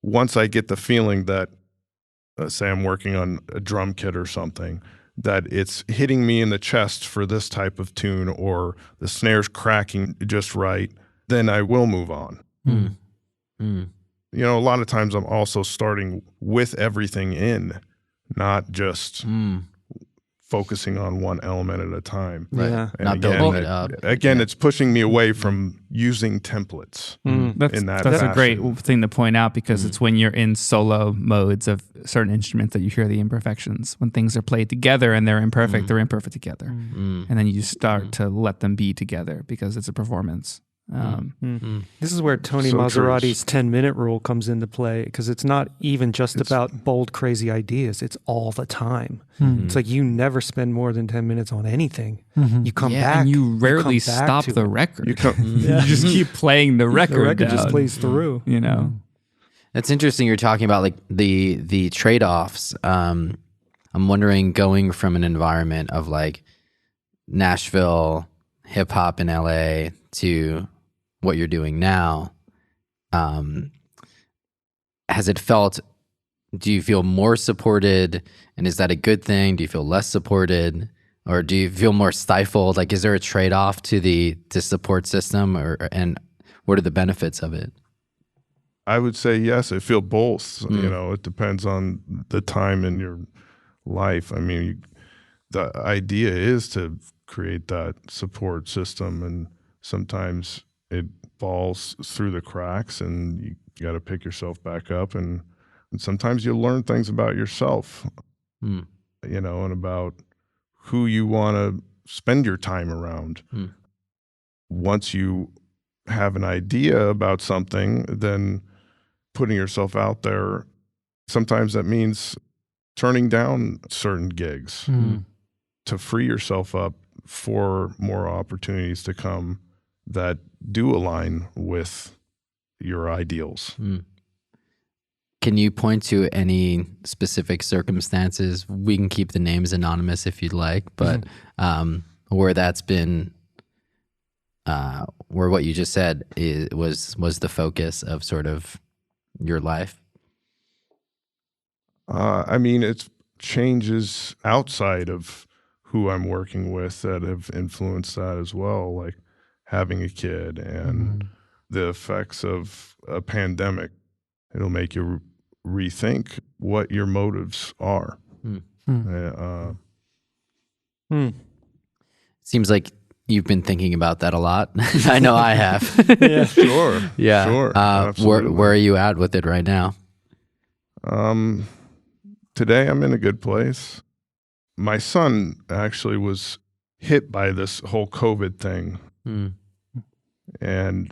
once I get the feeling that, say I'm working on a drum kit or something, that it's hitting me in the chest for this type of tune, or the snare's cracking just right, then I will move on. You know, a lot of times I'm also starting with everything in, not just focusing on one element at a time.
Yeah.
And
Not building it up.
Again, it's pushing me away from using templates.
That's a great thing to point out, because it's when you're in solo modes of certain instruments that you hear the imperfections. When things are played together and they're imperfect together. And then you start to let them be together because it's a performance.
This is where Tony Maserati's 10-minute rule comes into play, because it's not even just about bold, crazy ideas. It's all the time. It's like you never spend more than 10 minutes on anything. You come back.
And you rarely stop the record. You just keep playing the record.
The record just plays through.
You know?
That's interesting. You're talking about like the trade-offs. I'm wondering, going from an environment of like Nashville, hip hop in LA to what you're doing now, has it felt, do you feel more supported, and is that a good thing? Do you feel less supported, or do you feel more stifled? Like, is there a trade-off to the support system, and what are the benefits of it?
I would say yes, I feel both. You know, it depends on the time in your life. I mean, the idea is to create that support system, and sometimes it falls through the cracks and you got to pick yourself back up, and sometimes you learn things about yourself, you know, and about who you want to spend your time around. Once you have an idea about something, then putting yourself out there, sometimes that means turning down certain gigs to free yourself up for more opportunities to come that do align with your ideals.
Can you point to any specific circumstances? We can keep the names anonymous if you'd like, but where that's been, where what you just said was the focus of sort of your life?
I mean, it's changes outside of who I'm working with that have influenced that as well, like having a kid and the effects of a pandemic. It'll make you rethink what your motives are.
Seems like you've been thinking about that a lot. I know I have.
Sure.
Where are you at with it right now?
Today I'm in a good place. My son actually was hit by this whole COVID thing. And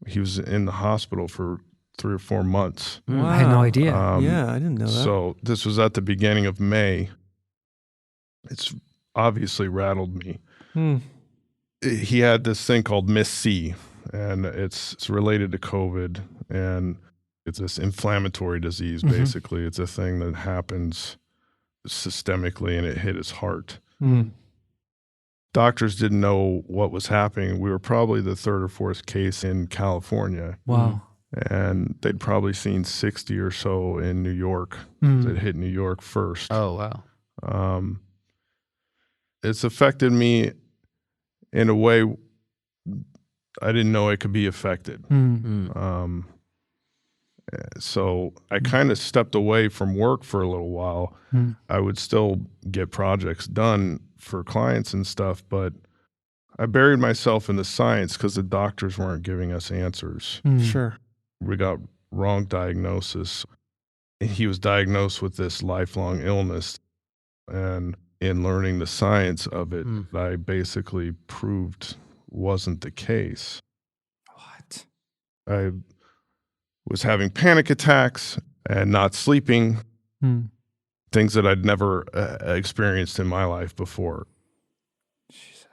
he was in the hospital for 3 or 4 months.
Wow.
I had no idea.
Yeah, I didn't know that.
So this was at the beginning of May. It's obviously rattled me. he had this thing called MIS-C, and it's related to COVID, and it's this inflammatory disease, basically. It's a thing that happens systemically, and it hit his heart. Doctors didn't know what was happening. We were probably the third or fourth case in California.
Wow.
And they'd probably seen 60 or so in New York. It hit New York first.
Oh, wow.
It's affected me in a way I didn't know it could be affected. So I kind of stepped away from work for a little while. I would still get projects done for clients and stuff, but I buried myself in the science because the doctors weren't giving us answers.
Sure.
We got wrong diagnosis. He was diagnosed with this lifelong illness, and in learning the science of it, I basically proved wasn't the case.
What?
I was having panic attacks and not sleeping, things that I'd never experienced in my life before.
Jesus.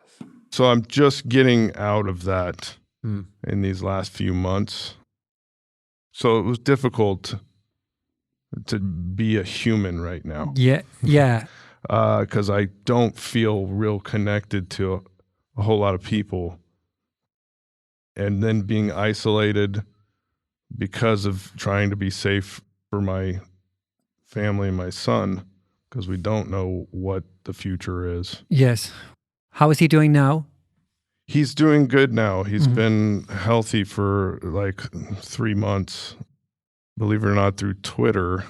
So I'm just getting out of that in these last few months. So it was difficult to be a human right now.
Yeah.
Because I don't feel real connected to a whole lot of people. And then being isolated because of trying to be safe for my family and my son, because we don't know what the future is.
Yes. How is he doing now?
He's doing good now. He's been healthy for like 3 months. Believe it or not, through Twitter,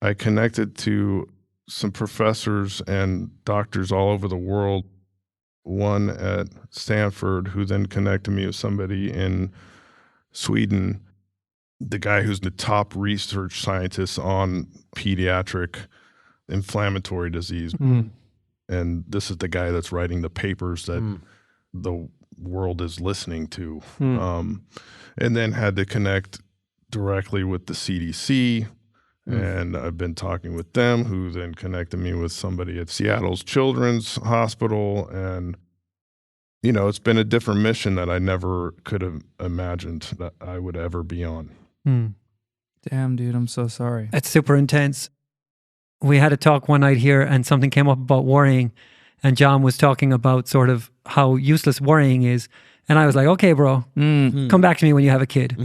I connected to some professors and doctors all over the world. One at Stanford, who then connected me with somebody in Sweden, the guy who's the top research scientist on pediatric inflammatory disease. And this is the guy that's writing the papers that the world is listening to. And then had to connect directly with the CDC. And I've been talking with them, who then connected me with somebody at Seattle's Children's Hospital. And, you know, it's been a different mission that I never could have imagined that I would ever be on.
Damn, dude, I'm so sorry.
It's super intense. We had a talk one night here and something came up about worrying. And John was talking about sort of how useless worrying is. And I was like, okay, bro, come back to me when you have a kid.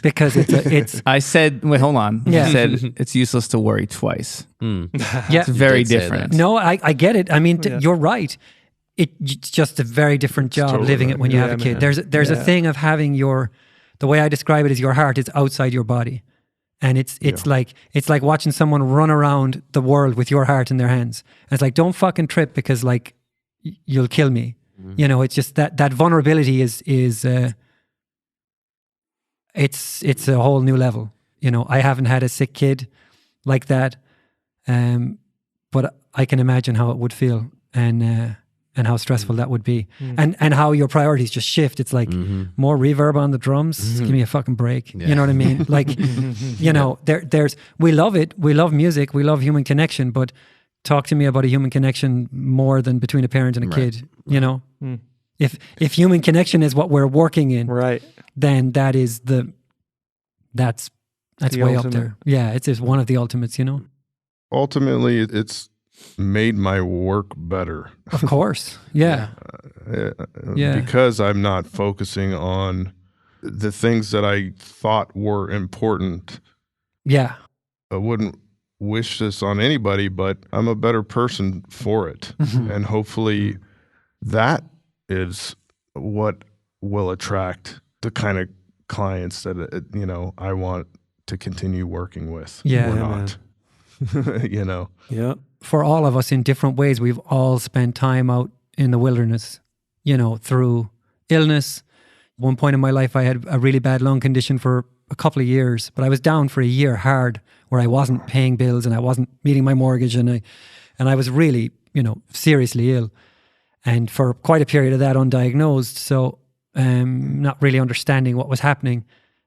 Because it's
I said, wait, hold on.
Yeah.
I said it's useless to worry twice.
yeah,
It's very
did say
different.
that.
no, I get it. I mean, you're right. It's just a very different job
totally
living it when you
right.
have a
Yeah,
kid.
man.
There's a thing of having the way I describe it is your heart is outside your body. And it's like watching someone run around the world with your heart in their hands. And it's like, don't fucking trip because like you'll kill me. You know, it's just that vulnerability is it's a whole new level. You know, I haven't had a sick kid like that, but I can imagine how it would feel and how stressful that would be, and how your priorities just shift. It's like more reverb on the drums. Give me a fucking break.
Yeah.
You know what I mean? Like, you know, there's we love it. We love music. We love human connection, but talk to me about a human connection more than between a parent and a kid, you know? If human connection is what we're working in,
Right.
then that's
The
way
ultimate.
up there. Yeah, it's just one of the ultimates, you know?
Ultimately, it's made my work better.
Of course. Yeah. Yeah.
Because I'm not focusing on the things that I thought were important.
Yeah.
I wouldn't wish this on anybody, but I'm a better person for it. And hopefully that is what will attract the kind of clients that, you know, I want to continue working with
Yeah.
or
Yeah,
not. You know?
Yep.
For all of us in different ways, we've all spent time out in the wilderness, you know, through illness. At one point in my life, I had a really bad lung condition for a couple of years, but I was down for a year hard where I wasn't paying bills and I wasn't meeting my mortgage and I was really, you know, seriously ill. And for quite a period of that, undiagnosed. So not really understanding what was happening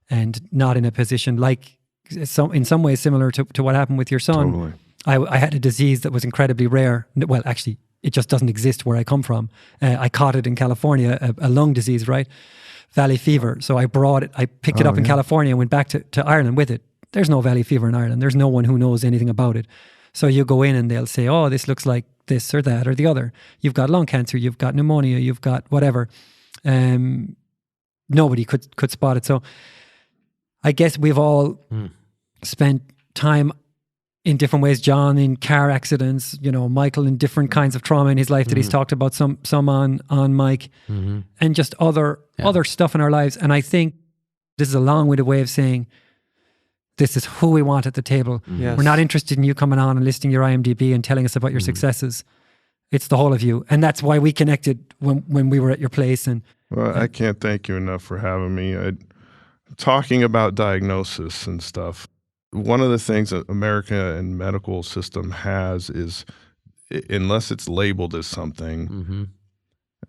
and not in a position like, in some ways similar to what happened with your son.
Totally.
I had a disease that was incredibly rare. Well, actually, it just doesn't exist where I come from. I caught it in California, a lung disease, right? Valley fever. So I picked it up in California and went back to Ireland with it. There's no valley fever in Ireland. There's no one who knows anything about it. So you go in and they'll say, oh, this looks like this or that or the other. You've got lung cancer, you've got pneumonia, you've got whatever. Nobody could spot it. So I guess we've all spent time in different ways. John in car accidents, Michael in different kinds of trauma in his life that he's talked about, some on Mike, and just other stuff in our lives. And I think this is a long-winded way of saying this is who we want at the table.
Yes.
We're not interested in you coming on and listing your IMDb and telling us about your successes. It's the whole of you. And that's why we connected when we were at your place.
Well, I can't thank you enough for having me. Talking about diagnosis and stuff, one of the things that America and medical system has is, unless it's labeled as something,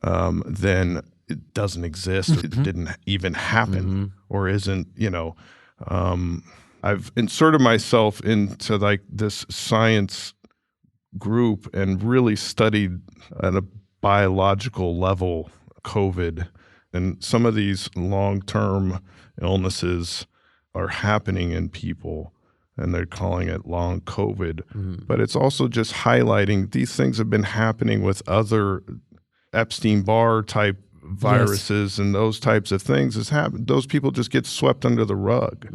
then it doesn't exist. It didn't even happen or isn't, I've inserted myself into like this science group and really studied at a biological level COVID, and some of these long-term illnesses are happening in people and they're calling it long COVID, but it's also just highlighting these things have been happening with other Epstein-Barr type viruses and those types of things has happened. Those people just get swept under the rug,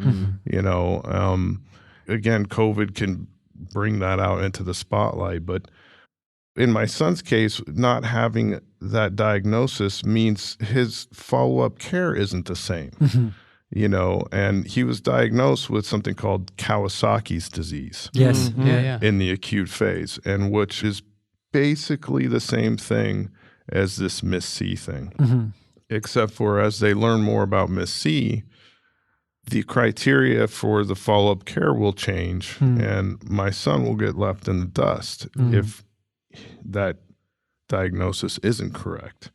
again, COVID can bring that out into the spotlight. But in my son's case, not having that diagnosis means his follow-up care isn't the same, and he was diagnosed with something called Kawasaki's disease.
Yes.
In the acute phase, and which is basically the same thing as this Miss C thing, except for as they learn more about Miss C, the criteria for the follow-up care will change, and my son will get left in the dust if that diagnosis isn't correct.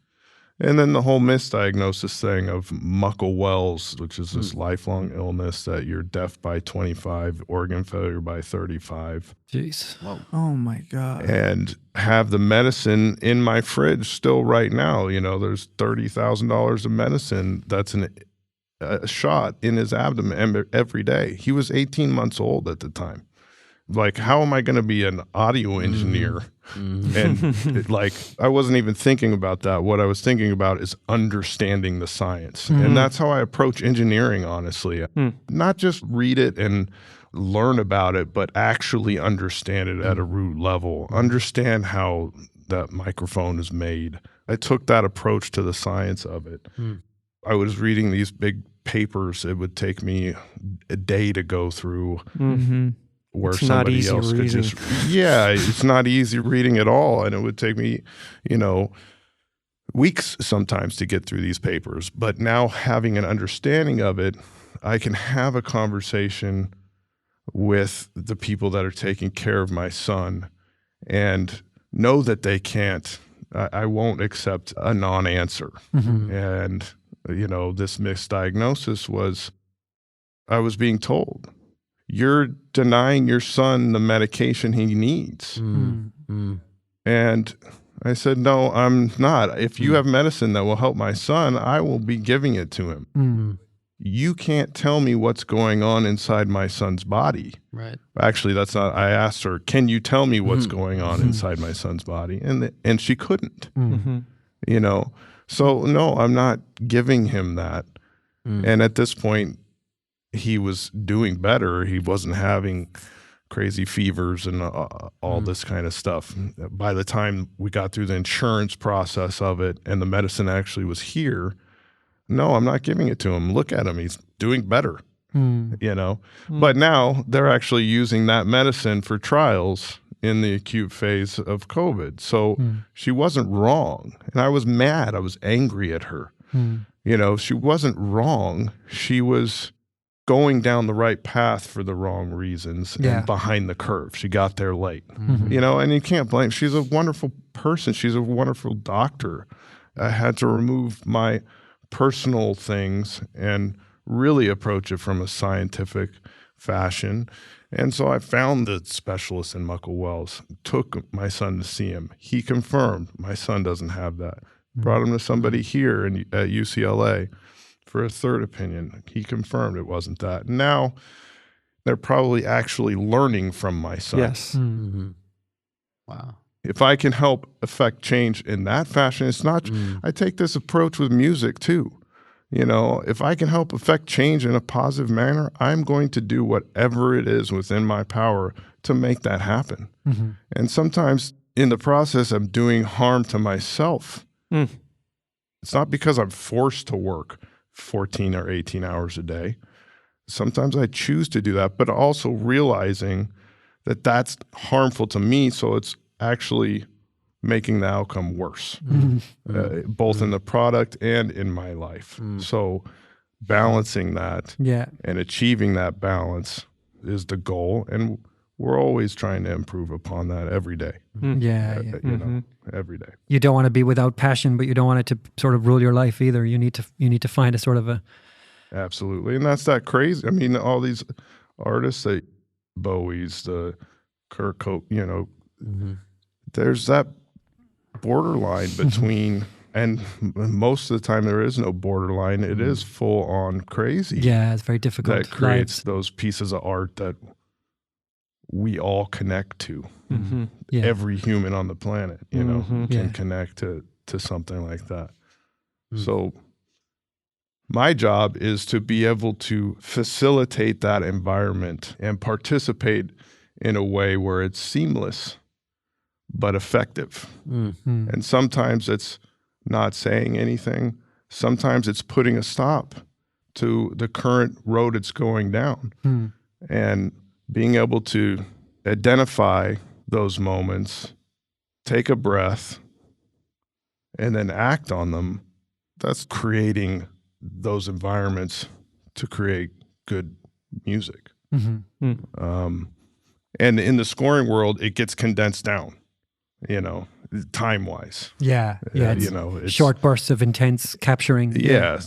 And then the whole misdiagnosis thing of Muckle-Wells, which is this lifelong illness that you're deaf by 25, organ failure by 35.
Jeez.
Whoa. Oh my God.
And have the medicine in my fridge still right now. There's $30,000 of medicine that's a shot in his abdomen every day. He was 18 months old at the time. Like, how am I going to be an audio engineer? And I wasn't even thinking about that. What I was thinking about is understanding the science. And that's how I approach engineering, honestly. Not just read it and learn about it, but actually understand it at a root level. Understand how that microphone is made. I took that approach to the science of it. I was reading these big papers. It would take me a day to go through. Where
it's
somebody else could just, it's not easy reading at all. And it would take me, weeks sometimes to get through these papers. But now having an understanding of it, I can have a conversation with the people that are taking care of my son and know that they can't, I won't accept a non-answer. And, this misdiagnosis was, I was being told, you're denying your son the medication he needs. And I said, no, I'm not. If you have medicine that will help my son, I will be giving it to him. You can't tell me what's going on inside my son's body.
Right.
Actually, that's not, I asked her, can you tell me what's going on inside my son's body? And she couldn't, So no, I'm not giving him that. And at this point, he was doing better. He wasn't having crazy fevers and all this kind of stuff. By the time we got through the insurance process of it and the medicine actually was here, no, I'm not giving it to him. Look at him. He's doing better, But now they're actually using that medicine for trials in the acute phase of COVID. So she wasn't wrong. And I was mad. I was angry at her. She wasn't wrong. She was going down the right path for the wrong reasons and behind the curve. She got there late, and you can't blame. She's a wonderful person. She's a wonderful doctor. I had to remove my personal things and really approach it from a scientific fashion. And so I found the specialist in Muckle Wells, took my son to see him. He confirmed my son doesn't have that. Brought him to somebody here at UCLA for a third opinion. He confirmed it wasn't that. Now they're probably actually learning from my son.
Yes.
Mm-hmm. Wow.
If I can help affect change in that fashion, it's not, I take this approach with music too. You know, if I can help affect change in a positive manner, I'm going to do whatever it is within my power to make that happen. Mm-hmm. And sometimes in the process, I'm doing harm to myself. It's not because I'm forced to work 14 or 18 hours a day. Sometimes I choose to do that, but also realizing that that's harmful to me, so it's actually making the outcome worse, both in the product and in my life. So balancing that and achieving that balance is the goal, and we're always trying to improve upon that every day. You know, every day.
You don't want to be without passion, but you don't want it to sort of rule your life either. You need to find a sort of a...
Absolutely, and that's that crazy. I mean, all these artists, that Bowie's, the Kurt Cobain, you know, there's that borderline between, and most of the time there is no borderline. It is full on crazy.
Yeah, it's very difficult.
That creates those pieces of art that we all connect to. Every human on the planet, you know, can connect to something like that. So my job is to be able to facilitate that environment and participate in a way where it's seamless but effective. And sometimes it's not saying anything. Sometimes it's putting a stop to the current road it's going down. And being able to identify those moments, take a breath, and then act on them. That's creating those environments to create good music. And in the scoring world, it gets condensed down, you know, time-wise.
It's,
you know, it's
short bursts of intense capturing.
Yeah.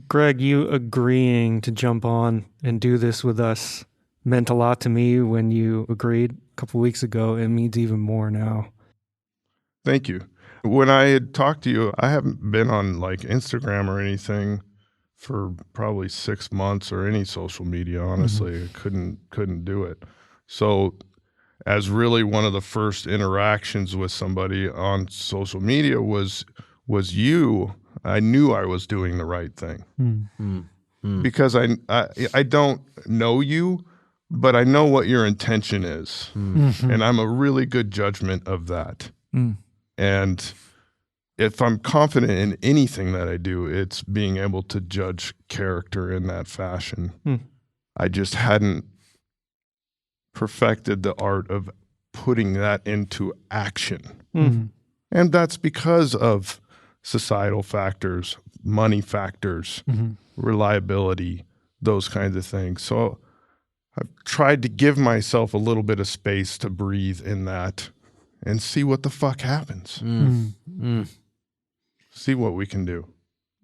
Greg, you agreeing to jump on and do this with us meant a lot to me when you agreed a couple weeks ago. It means even more now.
Thank you. When I had talked to you, I haven't been on like Instagram or anything for probably 6 months or any social media, honestly. I couldn't do it. So as really one of the first interactions with somebody on social media was you, I knew I was doing the right thing. Because I don't know you, but I know what your intention is. And I'm a really good judgment of that. And if I'm confident in anything that I do, it's being able to judge character in that fashion. I just hadn't perfected the art of putting that into action. And that's because of societal factors, money factors, reliability, those kinds of things. So I've tried to give myself a little bit of space to breathe in that and see what the fuck happens. See what we can do.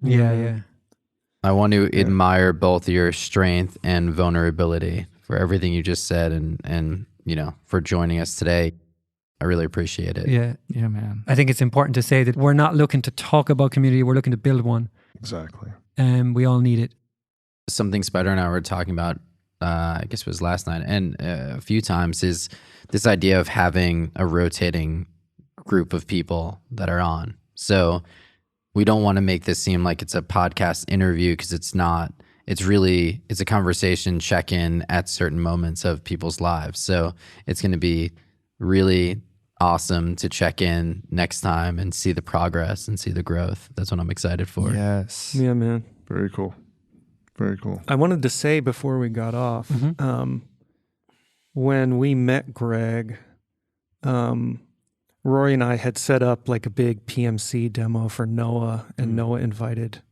I want to admire both your strength and vulnerability for everything you just said and you know, for joining us today. I really appreciate it.
Yeah,
man.
I think it's important to say that we're not looking to talk about community, we're looking to build one.
Exactly.
And we all need it.
Something Spider and I were talking about, I guess it was last night and a few times, is this idea of having a rotating group of people that are on. So we don't want to make this seem like it's a podcast interview, because it's not. It's a conversation check-in at certain moments of people's lives. So it's going to be really awesome to check in next time and see the progress and see the growth. That's what I'm excited for.
Yes.
Yeah, man.
Very cool. Very cool.
I wanted to say before we got off, when we met Greg, Rory and I had set up like a big PMC demo for Noah, and Noah invited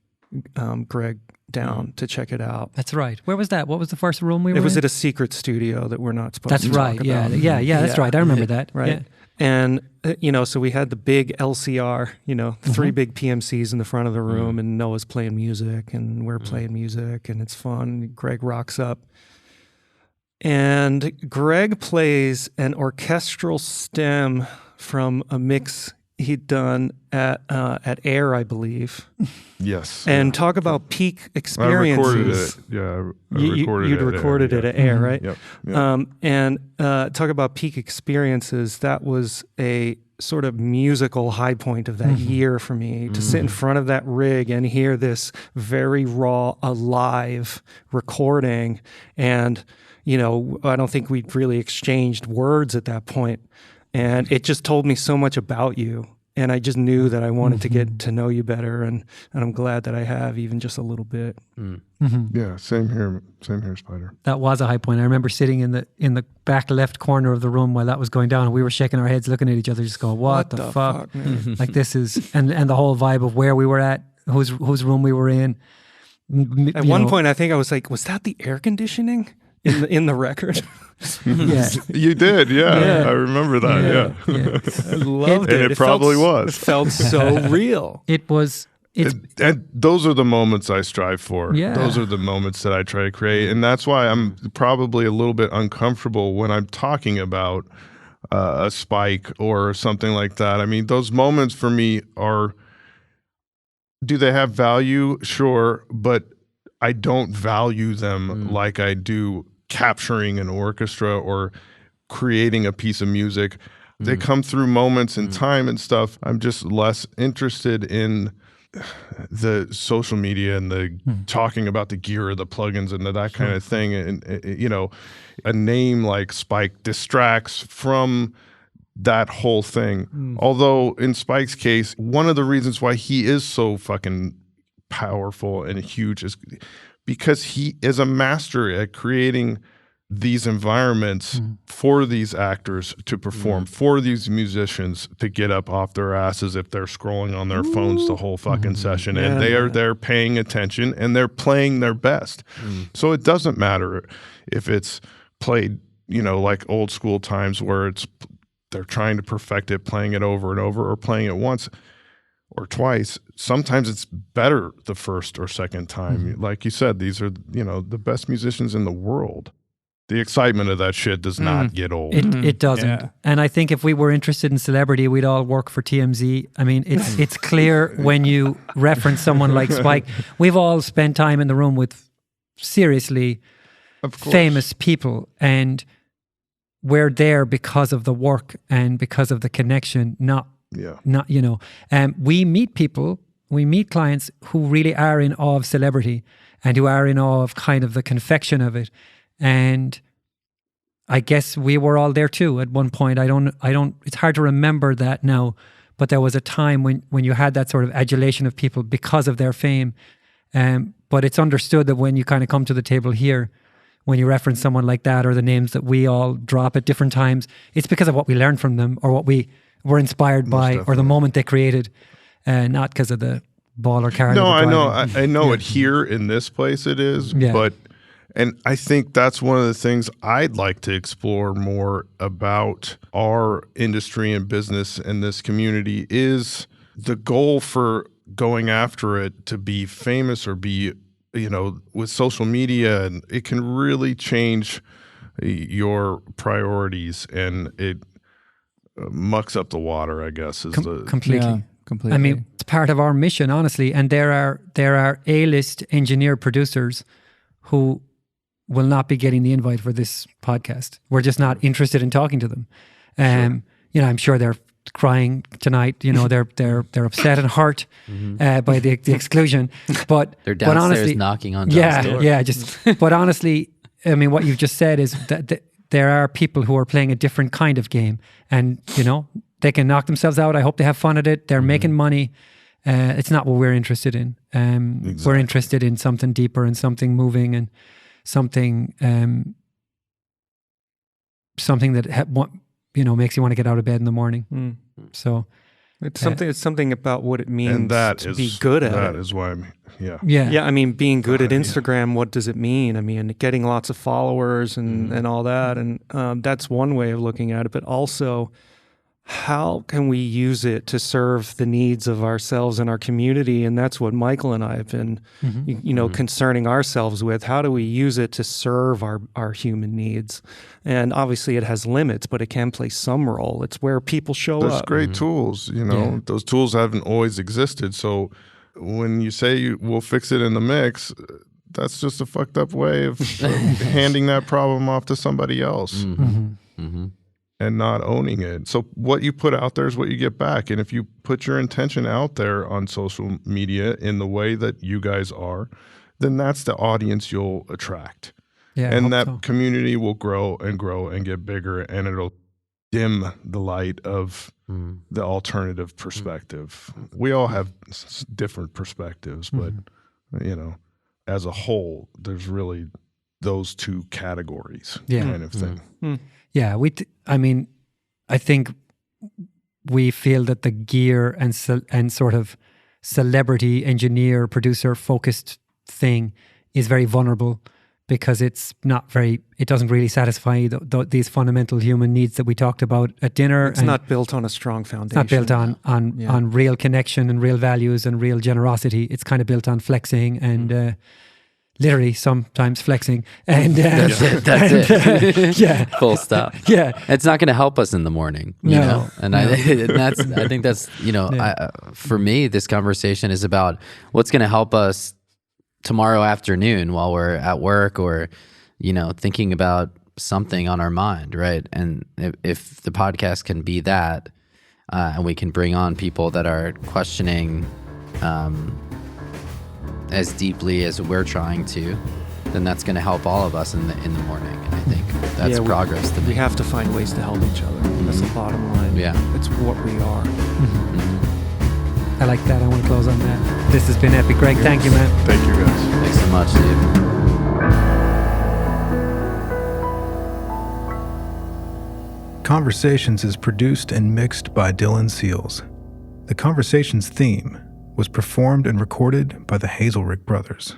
Greg down to check it out.
That's right. Where was that? What was the first room we were in?
It was at a secret studio that we're not supposed to
right.
talk
Yeah.
about.
Yeah. That's right. I remember that.
Right.
Yeah.
And, so we had the big LCR, the 3 big PMCs in the front of the room, and Noah's playing music and we're playing music, and it's fun. Greg rocks up. And Greg plays an orchestral stem from a mix he'd done at Air, I believe.
Yes.
And talk about peak experiences.
I recorded it. Yeah, I recorded
you'd recorded it at Air, right?
Yep.
And talk about peak experiences. That was a sort of musical high point of that year for me, to sit in front of that rig and hear this very raw, alive recording. And, you know, I don't think we'd really exchanged words at that point. And it just told me so much about you. And I just knew that I wanted to get to know you better. And I'm glad that I have, even just a little bit.
Yeah, same here, Spider.
That was a high point. I remember sitting in the back left corner of the room while that was going down, and we were shaking our heads looking at each other, just going, what the fuck? Like, this is, and the whole vibe of where we were at, whose room we were in.
At one point, I think I was like, was that the air conditioning in the record?
Yeah.
You did, yeah. I remember that, yeah.
I loved it.
And it probably was.
It felt so real.
It was.
And those are the moments I strive for.
Yeah.
Those are the moments that I try to create. And that's why I'm probably a little bit uncomfortable when I'm talking about a spike or something like that. I mean, those moments for me are, do they have value? Sure, but I don't value them like I do capturing an orchestra or creating a piece of music. They come through moments in time and stuff. I'm just less interested in the social media and the talking about the gear or the plugins and that kind of thing. And, you know, a name like Spike distracts from that whole thing. Although in Spike's case, one of the reasons why he is so fucking powerful and huge is because he is a master at creating these environments for these actors to perform, for these musicians to get up off their asses if they're scrolling on their phones the whole fucking session. And they are there paying attention and they're playing their best. So it doesn't matter if it's played, you know, like old school times where they're trying to perfect it, playing it over and over, or playing it once or twice. Sometimes it's better the first or second time. Like you said, these are, you know, the best musicians in the world. The excitement of that shit does not get old.
It doesn't. Yeah. And I think if we were interested in celebrity, we'd all work for TMZ. I mean, it's clear when you reference someone like Spike. We've all spent time in the room with seriously famous people, and we're there because of the work and because of the connection, not, you know. We meet people, we meet clients who really are in awe of celebrity and who are in awe of kind of the confection of it. And I guess we were all there too at one point. I don't, it's hard to remember that now, but there was a time when you had that sort of adulation of people because of their fame. But it's understood that when you kind of come to the table here, when you reference someone like that or the names that we all drop at different times, it's because of what we learned from them or what we were inspired by or the moment they created, not because of the ball or car.
No, I know it here in this place it is, but... And I think that's one of the things I'd like to explore more about our industry and business in this community is the goal for going after it to be famous or be, you know, with social media, and it can really change your priorities and it mucks up the water, I guess.
Completely.
Yeah, completely.
I mean, it's part of our mission, honestly. And there are A-list engineer producers who will not be getting the invite for this podcast. We're just not interested in talking to them. You know, I'm sure they're crying tonight. You know, they're upset and hurt by the exclusion. But
they're downstairs
honestly,
knocking on John's door.
Yeah. But honestly, I mean, what you've just said is that there are people who are playing a different kind of game, and you know, they can knock themselves out. I hope they have fun at it. They're making money. It's not what we're interested in. Exactly. We're interested in something deeper and something moving and something that you know makes you want to get out of bed in the morning. So
it's something about what it means to be good at it.
That is why
I mean, being good at Instagram, what does it mean? I mean, getting lots of followers and all that, and that's one way of looking at it. But also, how can we use it to serve the needs of ourselves and our community? And that's what Michael and I have been, concerning ourselves with. How do we use it to serve our human needs? And obviously it has limits, but it can play some role. It's where people show
There's
up.
great tools, those tools haven't always existed. So when you say we'll fix it in the mix, that's just a fucked up way of handing that problem off to somebody else. And not owning it. So what you put out there is what you get back. And if you put your intention out there on social media in the way that you guys are, then that's the audience you'll attract.
Yeah,
and that community will grow and get bigger, and it'll dim the light of the alternative perspective. We all have different perspectives, but as a whole, there's really those two categories kind of thing.
Yeah, I think we feel that the gear and sort of celebrity, engineer, producer focused thing is very vulnerable because it doesn't really satisfy these fundamental human needs that we talked about at dinner.
It's not built on a strong foundation.
It's not built on real connection and real values and real generosity. It's kind of built on flexing and literally sometimes flexing, and
that's it.
Yeah,
full stop.
Yeah,
it's not going to help us in the morning, you know. And I think that's for me, this conversation is about what's going to help us tomorrow afternoon while we're at work or thinking about something on our mind, right? And if the podcast can be that, and we can bring on people that are questioning as deeply as we're trying to, then that's going to help all of us in the morning. And I think that's progress to me.
We have to find ways to help each other. That's the bottom line.
Yeah.
It's what we are.
I like that. I want to close on that. This has been epic. Greg, thank you, man.
Thank you, guys.
Thanks so much, Steve.
Conversations is produced and mixed by Dylan Seals. The Conversations theme was performed and recorded by the Hazelrigg brothers.